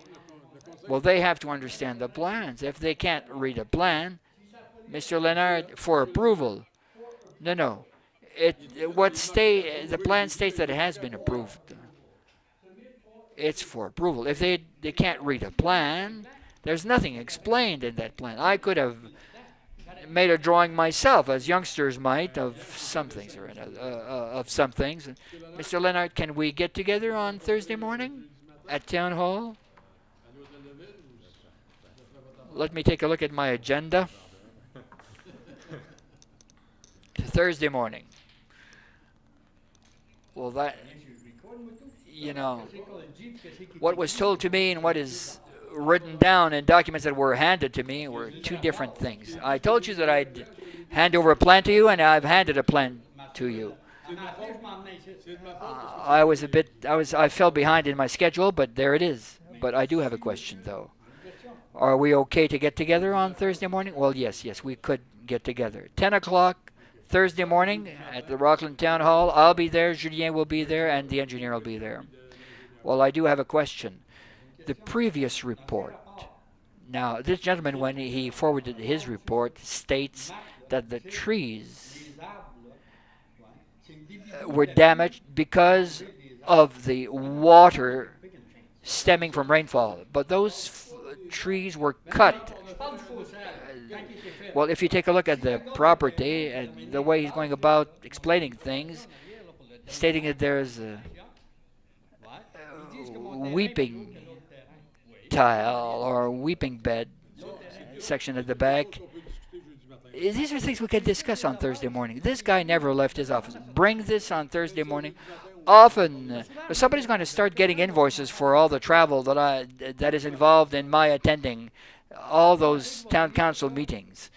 Well, they have to understand the plans. If they can't read a plan, Mr. Leonard, for approval. No. The plan states that it has been approved. It's for approval. If they can't read a plan, there's nothing explained in that plan. I could have made a drawing myself, as youngsters might, of some things Mr. Leonard, can we get together on Thursday morning at Town Hall? Let me take a look at my agenda. Thursday morning. Well, what was told to me and what is written down in documents that were handed to me were two different things. I told you that I'd hand over a plan to you, and I've handed a plan to you. I fell behind in my schedule, but there it is. But I do have a question, though. Are we okay to get together on Thursday morning? Well, yes, we could get together. 10 o'clock Thursday morning at the Rockland Town Hall. I'll be there, Julien will be there, and the engineer will be there. Well, I do have a question. The previous report. Now, this gentleman, when he forwarded his report, states that the trees were damaged because of the water stemming from rainfall. But those trees were cut. Well, if you take a look at the property and the way he's going about explaining things, stating that there's a weeping tile or weeping bed section at the back. These are things we can discuss on Thursday morning. This guy never left his office. Bring this on Thursday morning. Often, somebody's going to start getting invoices for all the travel that is involved in my attending all those town council meetings.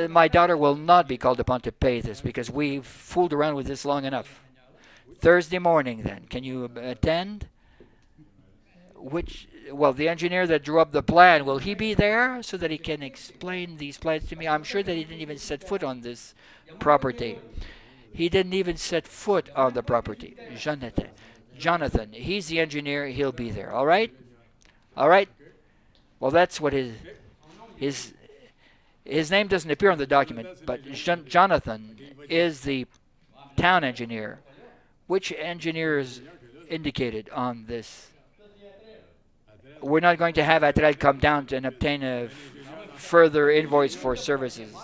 My daughter will not be called upon to pay this because we've fooled around with this long enough. Thursday morning, then, can you attend? well, the engineer that drew up the plan, will he be there so that he can explain these plans to me? I'm sure that he didn't even set foot on this property. He didn't even set foot on the property. Jonathan, he's the engineer. He'll be there. All right? All right? Well, that's what his his name doesn't appear on the document, but Jonathan is the town engineer. Which engineers indicated on this? We're not going to have Atrel come down and obtain a further invoice for services.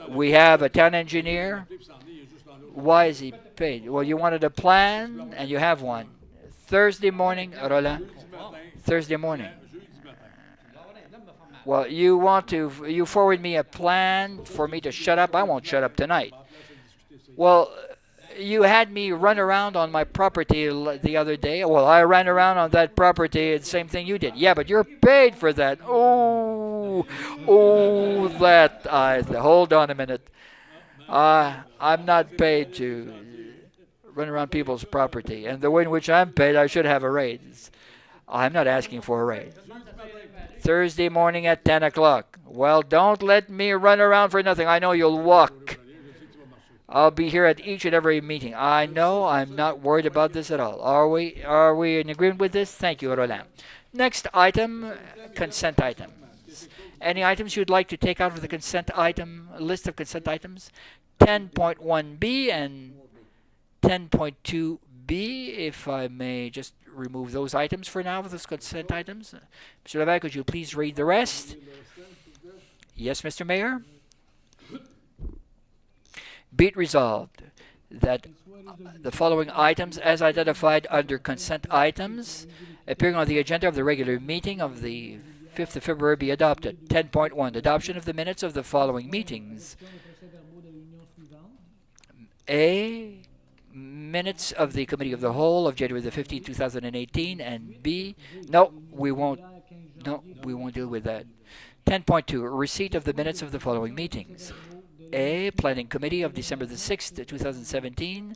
We have a town engineer. Why is he paid? Well, you wanted a plan, and you have one. Thursday morning, Roland. Thursday morning. Well, you forward me a plan for me to shut up. I won't shut up tonight. Well, you had me run around on my property the other day. Well, I ran around on that property, the same thing you did. Yeah, but you're paid for that. Oh, hold on a minute. I'm not paid to run around people's property. And the way in which I'm paid, I should have a raise. I'm not asking for a raise. Thursday morning at 10 o'clock. Well, don't let me run around for nothing. I know you'll walk. I'll be here at each and every meeting. I know. I'm not worried about this at all. Are we in agreement with this? Thank you, Roland. Next item, consent items. Any items you'd like to take out of the consent item list of consent items? 10.1B and 10.2B, if I may just remove those items for now, those consent items. Mr. Levesque, could you please read the rest? Yes, Mr. Mayor? Be it resolved that the following items as identified under consent items appearing on the agenda of the regular meeting of the 5th of February be adopted. 10.1, adoption of the minutes of the following meetings. A, minutes of the Committee of the Whole of January the 15th, 2018, and B, no, we won't deal with that. 10.2, receipt of the minutes of the following meetings. A, Planning Committee of December the 6th, 2017,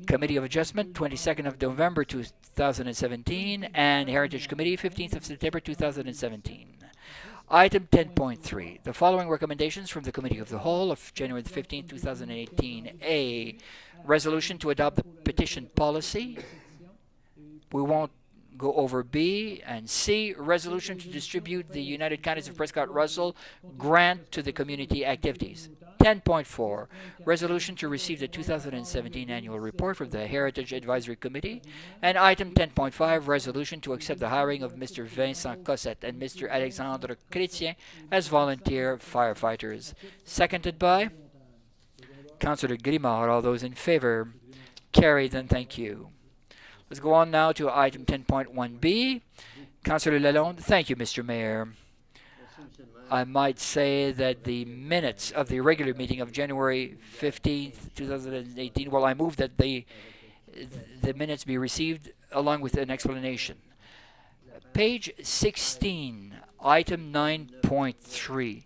Committee of Adjustment, 22nd of November 2017, and Heritage Committee, 15th of September 2017. Item 10.3, the following recommendations from the Committee of the Whole of January 15, 2018. A, resolution to adopt the petition policy. We won't go over B. And C, resolution to distribute the United Counties of Prescott-Russell grant to the community activities. 10.4, resolution to receive the 2017 annual report from the Heritage Advisory Committee. And item 10.5, resolution to accept the hiring of Mr. Vincent Cossette and Mr. Alexandre Chrétien as volunteer firefighters. Seconded by Councillor Grimard. All those in favor? Carried, then thank you. Let's go on now to item 10.1b. Councillor Lalonde. Thank you, Mr. Mayor. I might say that the minutes of the regular meeting of January 15th, 2018, well, I move that the minutes be received along with an explanation. Page 16, item 9.3,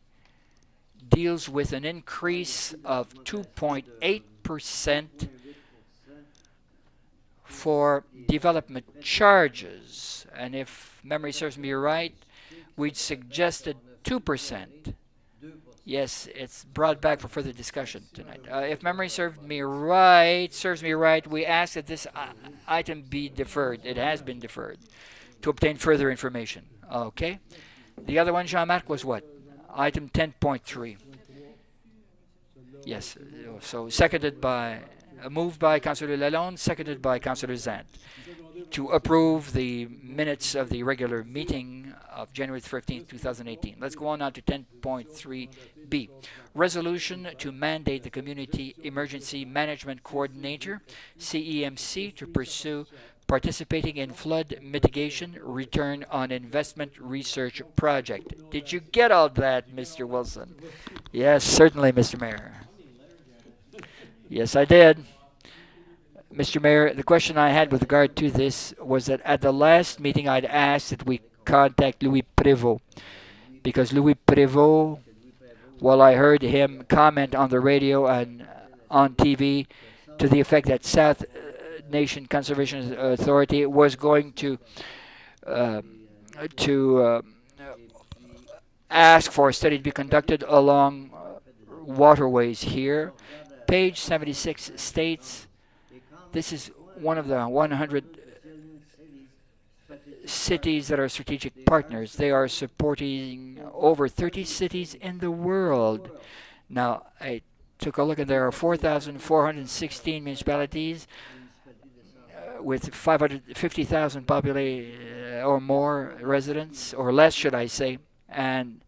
deals with an increase of 2.8% for development charges. And if memory serves me right, we'd suggested 2%. Yes, it's brought back for further discussion tonight. If memory serves me right, we ask that this item be deferred. It has been deferred to obtain further information. Okay. The other one, Jean-Marc, was what? Item 10.3. Yes. So seconded by, moved by Councillor Lalonde, seconded by Councillor Zant, to approve the minutes of the regular meeting of January 15th, 2018. Let's go on now to 10.3b. Resolution to mandate the Community Emergency Management Coordinator, CEMC, to pursue participating in flood mitigation return on investment research project. Did you get all that, Mr. Wilson? Yes, certainly, Mr. Mayor. Yes, I did. Mr. Mayor, the question I had with regard to this was that at the last meeting I'd asked that we contact Louis Prévost, because Louis Prévost, well, I heard him comment on the radio and on TV to the effect that Nation Conservation Authority was going uh, to ask for a study to be conducted along waterways here. Page 76 states this is one of the 100 cities that are strategic partners. They are supporting over 30 cities in the world. Now, I took a look, and there are 4,416 municipalities with 550,000 or more residents, or less, should I say. And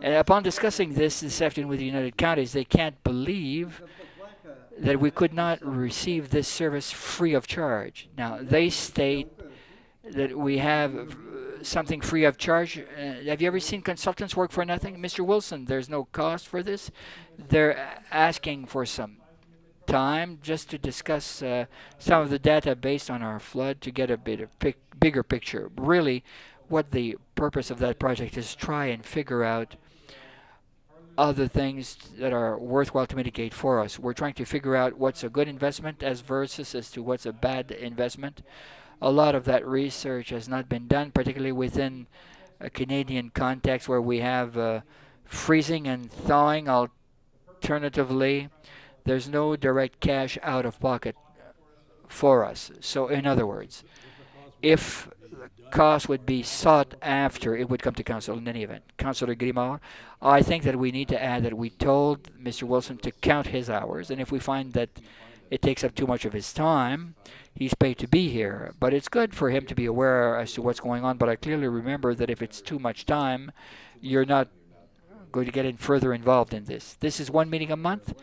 upon discussing this afternoon with the United Counties, they can't believe that we could not receive this service free of charge. Now, they state that we have something free of charge. Have you ever seen consultants work for nothing? Mr. Wilson, there's no cost for this. They're asking for some time just to discuss some of the data based on our flood to get a bit of bigger picture. Really, what the purpose of that project is try and figure out other things that are worthwhile to mitigate for us. We're trying to figure out what's a good investment as to what's a bad investment. A lot of that research has not been done, particularly within a Canadian context where we have freezing and thawing. Alternatively, there's no direct cash out of pocket for us. So in other words, if cost would be sought after, it would come to council in any event. Councillor Grimard, I think that we need to add that we told Mr. Wilson to count his hours, and if we find that it takes up too much of his time, he's paid to be here. But it's good for him to be aware as to what's going on, but I clearly remember that if it's too much time, you're not going to get further involved in this. This is one meeting a month?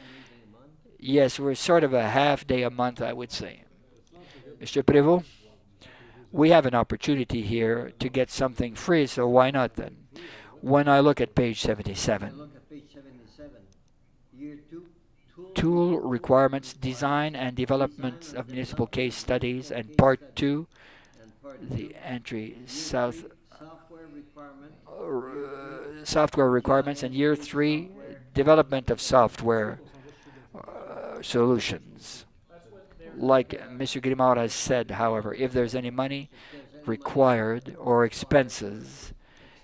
Yes, we're sort of a half day a month, I would say. Mr. Prévost? We have an opportunity here to get something free, so why not then? When I look at page 77, tool requirements, design and development of municipal case studies, and part 2, the entry software requirements, and year 3, development of software solutions. Like Mr. Grimard has said, however, if there's any money required or expenses,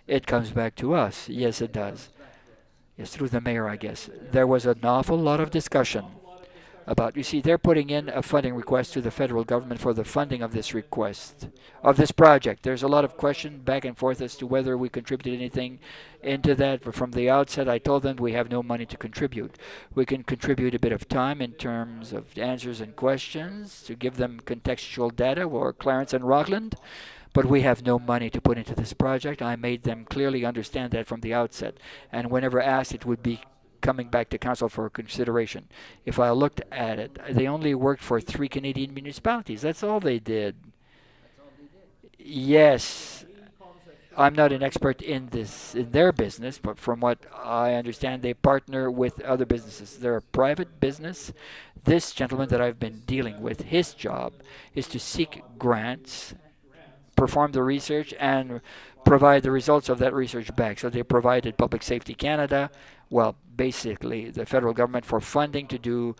it comes back to us. Yes, it does. Yes, through the mayor, I guess. There was an awful lot of discussion about, you see, they're putting in a funding request to the federal government for the funding of this project. There's a lot of question back and forth as to whether we contributed anything into that. But from the outset, I told them we have no money to contribute. We can contribute a bit of time in terms of answers and questions to give them contextual data, or Clarence and Rockland, but we have no money to put into this project. I made them clearly understand that from the outset, and whenever asked, it would be coming back to council for consideration. If I looked at it, they only worked for 3 Canadian municipalities. That's all they did. Yes, I'm not an expert in their business, but from what I understand, they partner with other businesses. They're a private business. This gentleman that I've been dealing with, his job is to seek grants, perform the research, and provide the results of that research back. So they provided Public Safety Canada, well, basically the federal government, for funding to do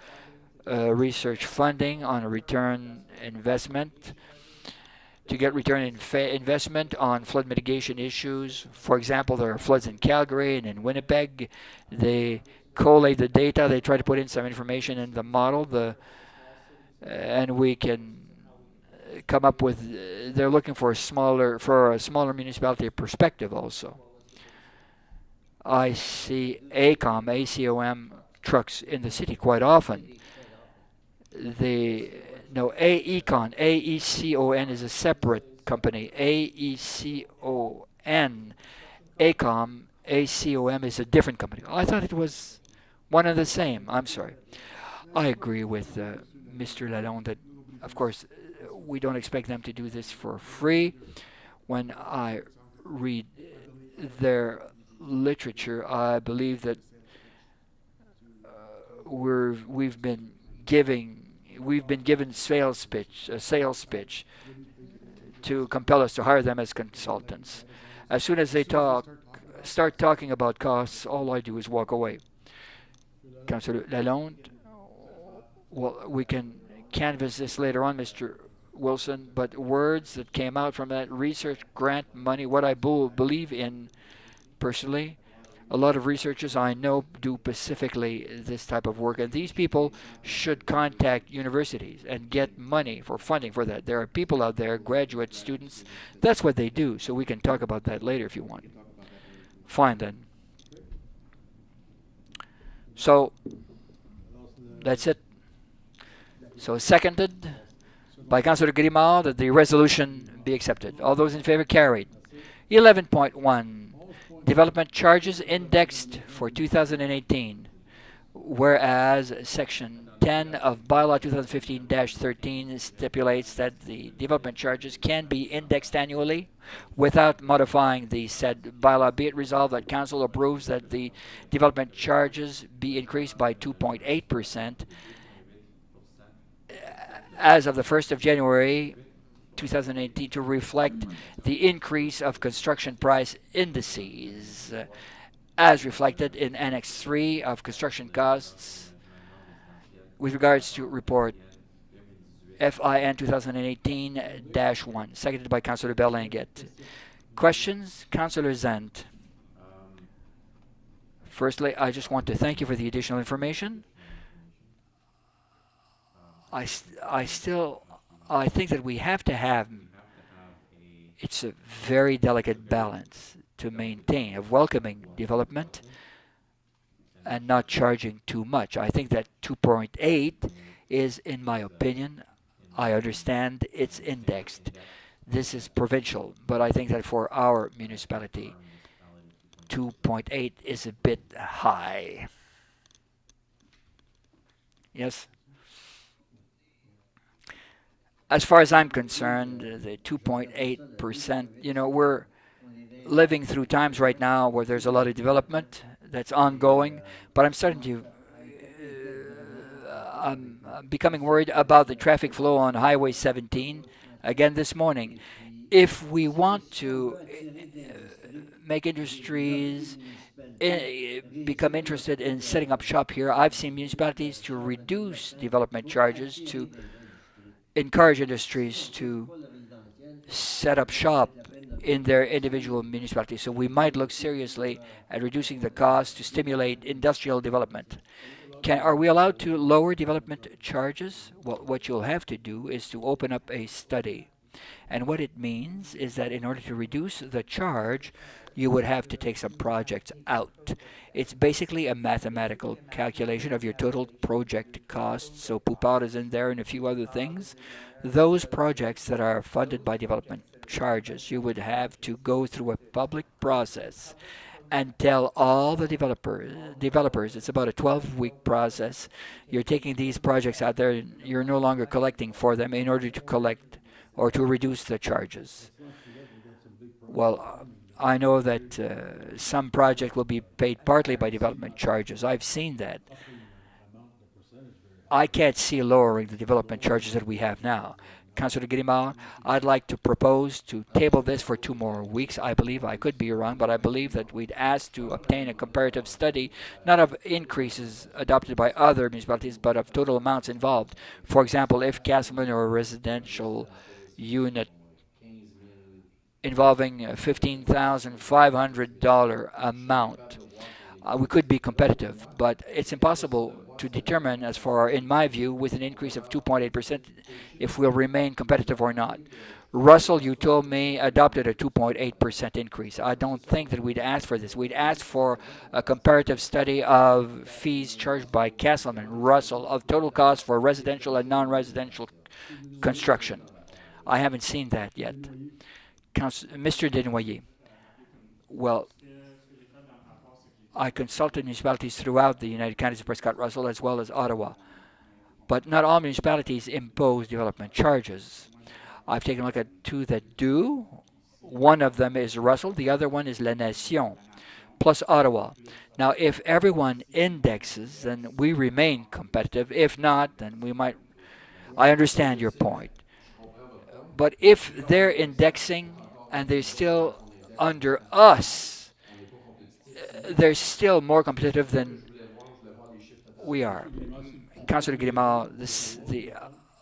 research funding on a return investment, to get return investment on flood mitigation issues. For example, there are floods in Calgary and in Winnipeg. They collate the data. They try to put in some information in the model, and we can come up with. They're looking for a smaller municipality perspective also. I see ACOM trucks in the city quite often. AECON is a separate company. AECOM, ACOM is a different company. I thought it was one and the same. I'm sorry. I agree with Mr. Lalonde that, of course, we don't expect them to do this for free. When I read their literature, I believe that we've been given a sales pitch to compel us to hire them as consultants. As soon as they start talking about costs, all I do is walk away. Councillor Lalonde, well, we can canvass this later on, Mr. Wilson, but words that came out from that research grant money, what I believe in personally, a lot of researchers I know do specifically this type of work, and these people should contact universities and get money for funding for that. There are people out there, graduate students, that's what they do, so we can talk about that later if you want. Fine then. So, that's it. So, seconded by Councillor Grimard that the resolution be accepted. All those in favor carried. 11.1. Development charges indexed for 2018, whereas Section 10 of Bylaw 2015-13 stipulates that the development charges can be indexed annually without modifying the said bylaw. Be it resolved that Council approves that the development charges be increased by 2.8% as of the 1st of January 2018 to reflect the increase of construction price indices as reflected in Annex 3 of construction costs with regards to report FIN 2018-1, seconded by Councillor Berlinguet. Questions? Councillor Zant. Firstly, I just want to thank you for the additional information. I think that we have to have, it's a very delicate balance to maintain of welcoming development and not charging too much. I think that 2.8 is, in my opinion, I understand it's indexed. This is provincial, but I think that for our municipality, 2.8 is a bit high. Yes? As far as I'm concerned, the 2.8%, you know, we're living through times right now where there's a lot of development that's ongoing, but I'm starting to, I'm becoming worried about the traffic flow on Highway 17 again this morning. If we want to make industries become interested in setting up shop here, I've seen municipalities to reduce development charges to encourage industries to set up shop in their individual municipalities. So we might look seriously at reducing the cost to stimulate industrial development. Are we allowed to lower development charges? Well, what you'll have to do is to open up a study. And what it means is that in order to reduce the charge, you would have to take some projects out. It's basically a mathematical calculation of your total project costs. So Poupart is in there and a few other things. Those projects that are funded by development charges, you would have to go through a public process and tell all the developers, it's about a 12-week process. You're taking these projects out there, and you're no longer collecting for them in order to collect or to reduce the charges. Well, I know that some project will be paid partly by development charges. I've seen that. I can't see lowering the development charges that we have now. Councillor Grimard, I'd like to propose to table this for 2 more weeks. I believe, I could be wrong, but I believe that we'd ask to obtain a comparative study, not of increases adopted by other municipalities, but of total amounts involved. For example, if Castleman or a residential unit involving a $15,500 amount, we could be competitive, but it's impossible to determine, as far, in my view, with an increase of 2.8%, if we'll remain competitive or not. Russell, you told me, adopted a 2.8% increase. I don't think that we'd ask for this. We'd ask for a comparative study of fees charged by Castleman, Russell, of total cost for residential and non-residential construction. I haven't seen that yet. Mr. Desnoyers. Well, I consulted municipalities throughout the United Counties of Prescott Russell as well as Ottawa. But not all municipalities impose development charges. I've taken a look at 2 that do. One of them is Russell, the other one is La Nation, plus Ottawa. Now, if everyone indexes, then we remain competitive. If not, then we might. I understand your point. But if they're indexing and they're still under us, they're still more competitive than we are. Councillor Grimard,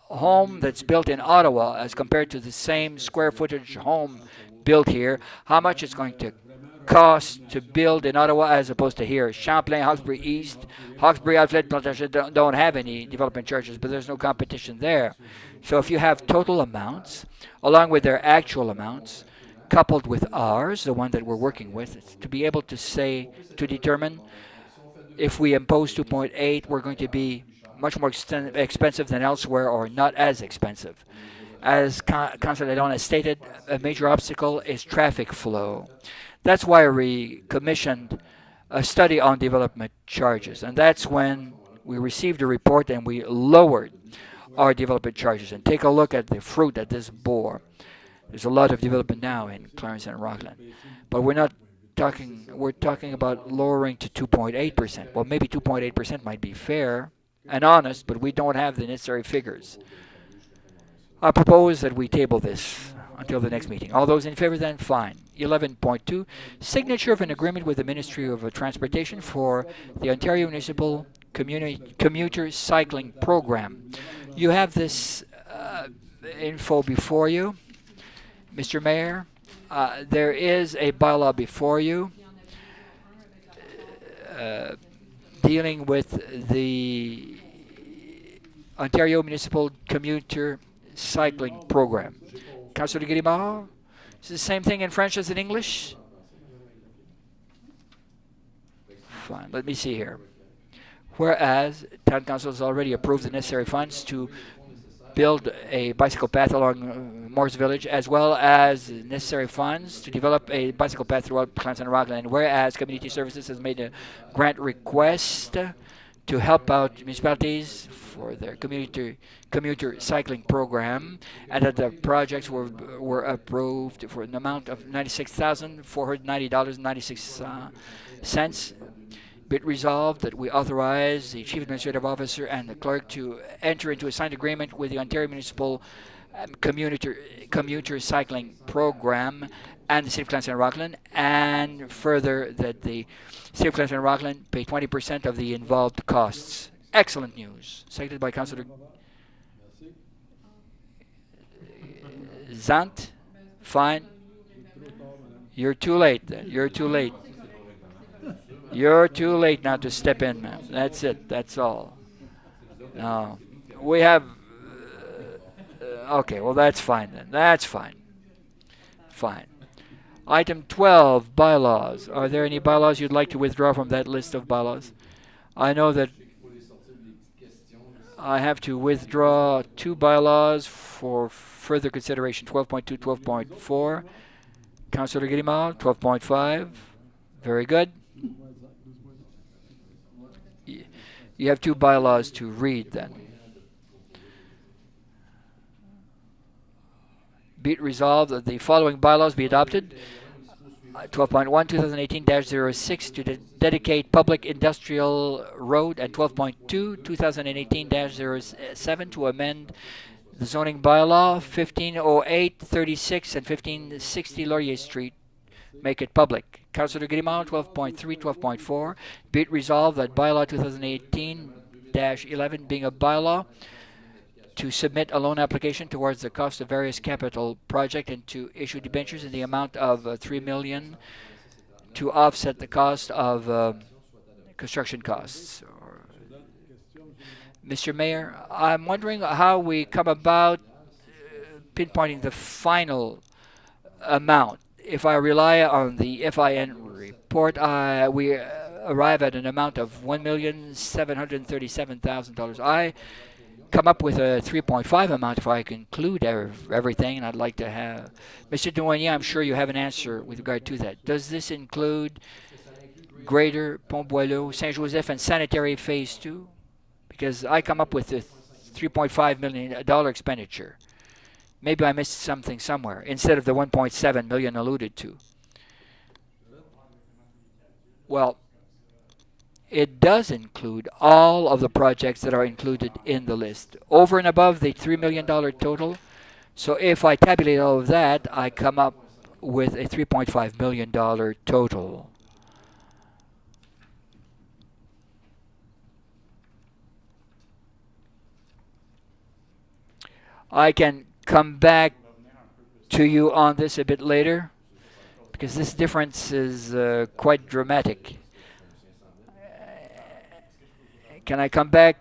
home that's built in Ottawa as compared to the same square footage home built here, how much it's going to cost to build in Ottawa as opposed to here. Champlain, Hawkesbury East, Hawkesbury Outlet, Plantation don't have any development charges, but there's no competition there. So if you have total amounts, along with their actual amounts, coupled with ours, the one that we're working with, to be able to say, to determine if we impose 2.8, we're going to be much more expensive than elsewhere or not as expensive. As Councillor Lalonde has stated, a major obstacle is traffic flow. That's why we commissioned a study on development charges, and that's when we received a report and we lowered our development charges. And take a look at the fruit that this bore. There's a lot of development now in Clarence and Rockland, but we're talking about lowering to 2.8%. Well, maybe 2.8% might be fair and honest, but we don't have the necessary figures. I propose that we table this until the next meeting. All those in favor, then, fine. 11.2, signature of an agreement with the Ministry of Transportation for the Ontario Municipal Commuter Cycling Program. You have this info before you. Mr. Mayor, there is a bylaw before you dealing with the Ontario Municipal Commuter Cycling Program. Councillor Guillemard, is it the same thing in French as in English? Fine, let me see here. Whereas Town Council has already approved the necessary funds to build a bicycle path along Morris Village, as well as necessary funds to develop a bicycle path throughout Clarence and Rockland. And whereas Community Services has made a grant request to help out municipalities for their commuter cycling program, and that the projects were approved for an amount of $96,490.96. Be it resolved that we authorize the Chief Administrative Officer and the Clerk to enter into a signed agreement with the Ontario Municipal Commuter Cycling Program and the City of Clarence and Rockland, and further that the City of Clarence and Rockland pay 20% of the involved costs. Excellent news. Seconded by Councillor Zant. Fine. You're too late then. You're too late. You're too late now to step in, ma'am. That's it. That's all. No. We have... okay, well, that's fine then. That's fine. Fine. Item 12, bylaws. Are there any bylaws you'd like to withdraw from that list of bylaws? I know that I have to withdraw 2 bylaws for further consideration, 12.2, 12.4. Councillor Guillemard, 12.5. Very good. You have 2 bylaws to read then. Be it resolved that the following bylaws be adopted. 12.1, 2018-06 to dedicate public industrial road, and 12.2, 2018-07 to amend the zoning bylaw, 1508, 36, and 1560 Laurier Street. Make it public. Councillor Guillemard, 12.3, 12.4. Be it resolved that bylaw 2018-11 being a bylaw to submit a loan application towards the cost of various capital projects and to issue debentures in the amount of $3 million to offset the cost of construction costs. Mr. Mayor, I'm wondering how we come about pinpointing the final amount. If I rely on the FIN report, we arrive at an amount of $1,737,000. I come up with a 3.5 amount if I include everything, and I'd like to have... Mr. Douanier, I'm sure you have an answer with regard to that. Does this include Greater Pont-Boileau, Saint-Joseph, and Sanitary Phase 2? Because I come up with a $3.5 million expenditure. Maybe I missed something somewhere, instead of the 1.7 million alluded to. Well, it does include all of the projects that are included in the list, over and above the $3 million total. So if I tabulate all of that, I come up with a $3.5 million total. I can come back to you on this a bit later because this difference is quite dramatic. Can I come back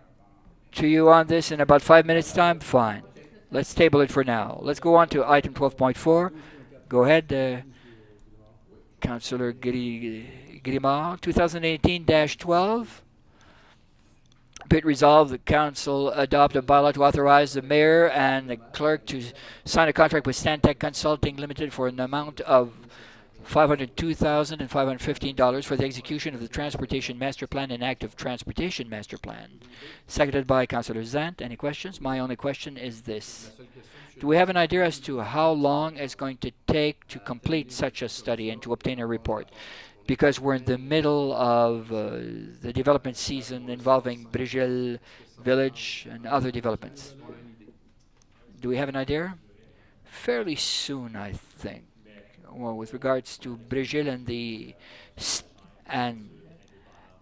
to you on this in about 5 minutes' time? Fine. Let's table it for now. Let's go on to item 12.4. Go ahead, Councillor Grimard. 2018-12. Be it resolved, the council adopt a bylaw to authorize the mayor and the clerk to sign a contract with Stantec Consulting Limited for an amount of $502,515 for the execution of the Transportation Master Plan and Active Transportation Master Plan. Seconded by Councillor Zant. Any questions? My only question is this. Do we have an idea as to how long it's going to take to complete such a study and to obtain a report? Because we're in the middle of the development season involving Brigel Village and other developments. Do we have an idea? Fairly soon, I think. Well, with regards to Brigel and and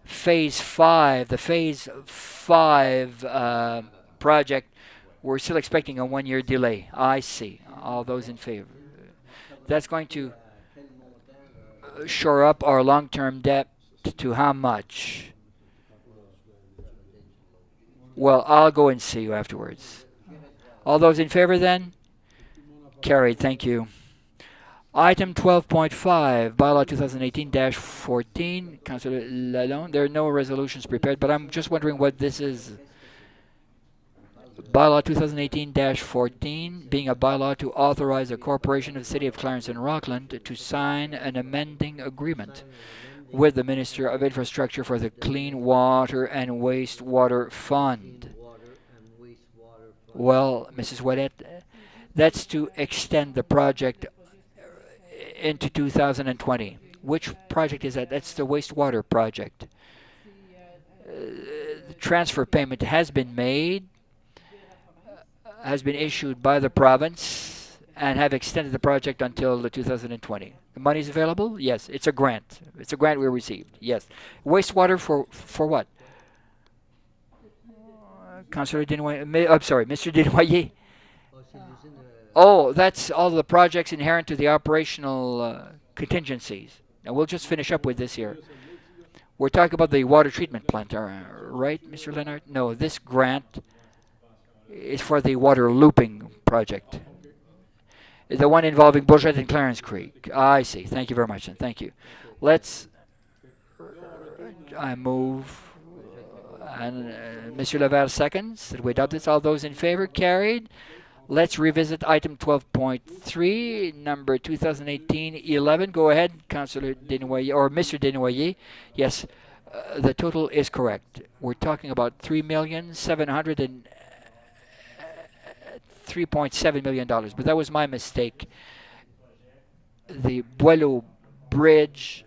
phase 5, the phase 5 project, we're still expecting a 1-year delay. I see. All those in favor. That's going to shore up our long-term debt to how much? Well, I'll go and see you afterwards. All those in favor then? Carried. Thank you. Item 12.5, Bylaw 2018-14, Councillor Lalonde. There are no resolutions prepared, but I'm just wondering what this is. Bylaw 2018-14, being a bylaw to authorize the Corporation of the City of Clarence and Rockland to sign an amending agreement with the Minister of Infrastructure for the Clean Water and Wastewater Fund. Well, Mrs. Ouellet, that's to extend the project into 2020. Which project is that? That's the wastewater project. The transfer payment has been made, has been issued by the province, and have extended the project until the 2020. The money is available? Yes. It's a grant. It's a grant we received. Yes. Wastewater for what? Councillor Desnoyers. I'm sorry, Mr. Desnoyers. Oh, that's all the projects inherent to the operational contingencies. Now we'll just finish up with this here. We're talking about the water treatment plant, right, Mr. Leonard? No, this grant is for the water looping project. The one involving Bourget and Clarence Creek. I see. Thank you very much, and thank you. Let's. I move. And Mr. Laverne seconds. That we adopt this. All those in favor? Carried. Let's revisit item 12.3, number 2018-11. Go ahead, Councillor Desnoyers, or Mr. Desnoyers. Yes, the total is correct. We're talking about $3.7 million, but that was my mistake. The Boileau Bridge,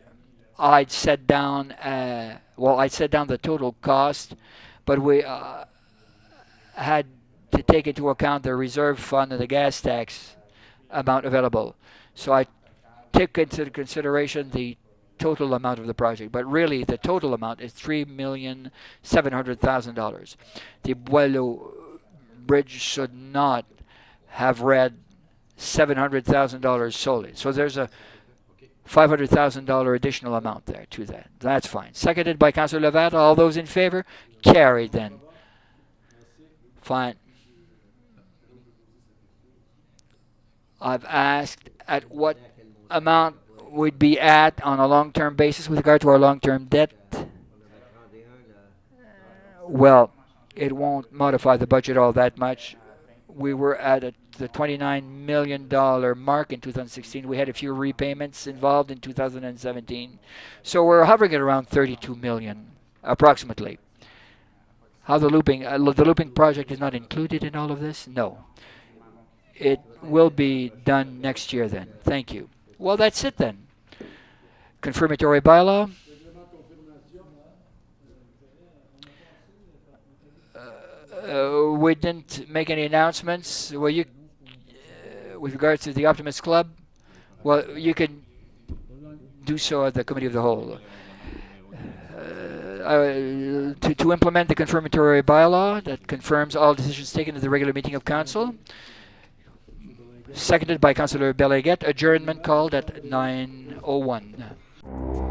I'd set down, I'd set down the total cost, but we had to take into account the reserve fund and the gas tax amount available. So I took into consideration the total amount of the project, but really the total amount is $3,700,000. The Boileau Bridge should not have read $700,000 solely. So there's a $500,000 additional amount there to that. That's fine. Seconded by Councillor Levat. All those in favor? Carried then. Fine. I've asked at what amount we'd be at on a long-term basis with regard to our long-term debt. Well, it won't modify the budget all that much. We were at the $29 million mark in 2016. We had a few repayments involved in 2017. So we're hovering at around $32 million, approximately. How the looping project is not included in all of this? No. It will be done next year then. Thank you. Well, that's it then. Confirmatory bylaw. We didn't make any announcements. Well, you, with regards to the Optimist Club, well, you can do so at the Committee of the Whole. to implement the confirmatory bylaw that confirms all decisions taken at the regular meeting of council. Seconded by Councillor Belaguette. Adjournment called at 9:01.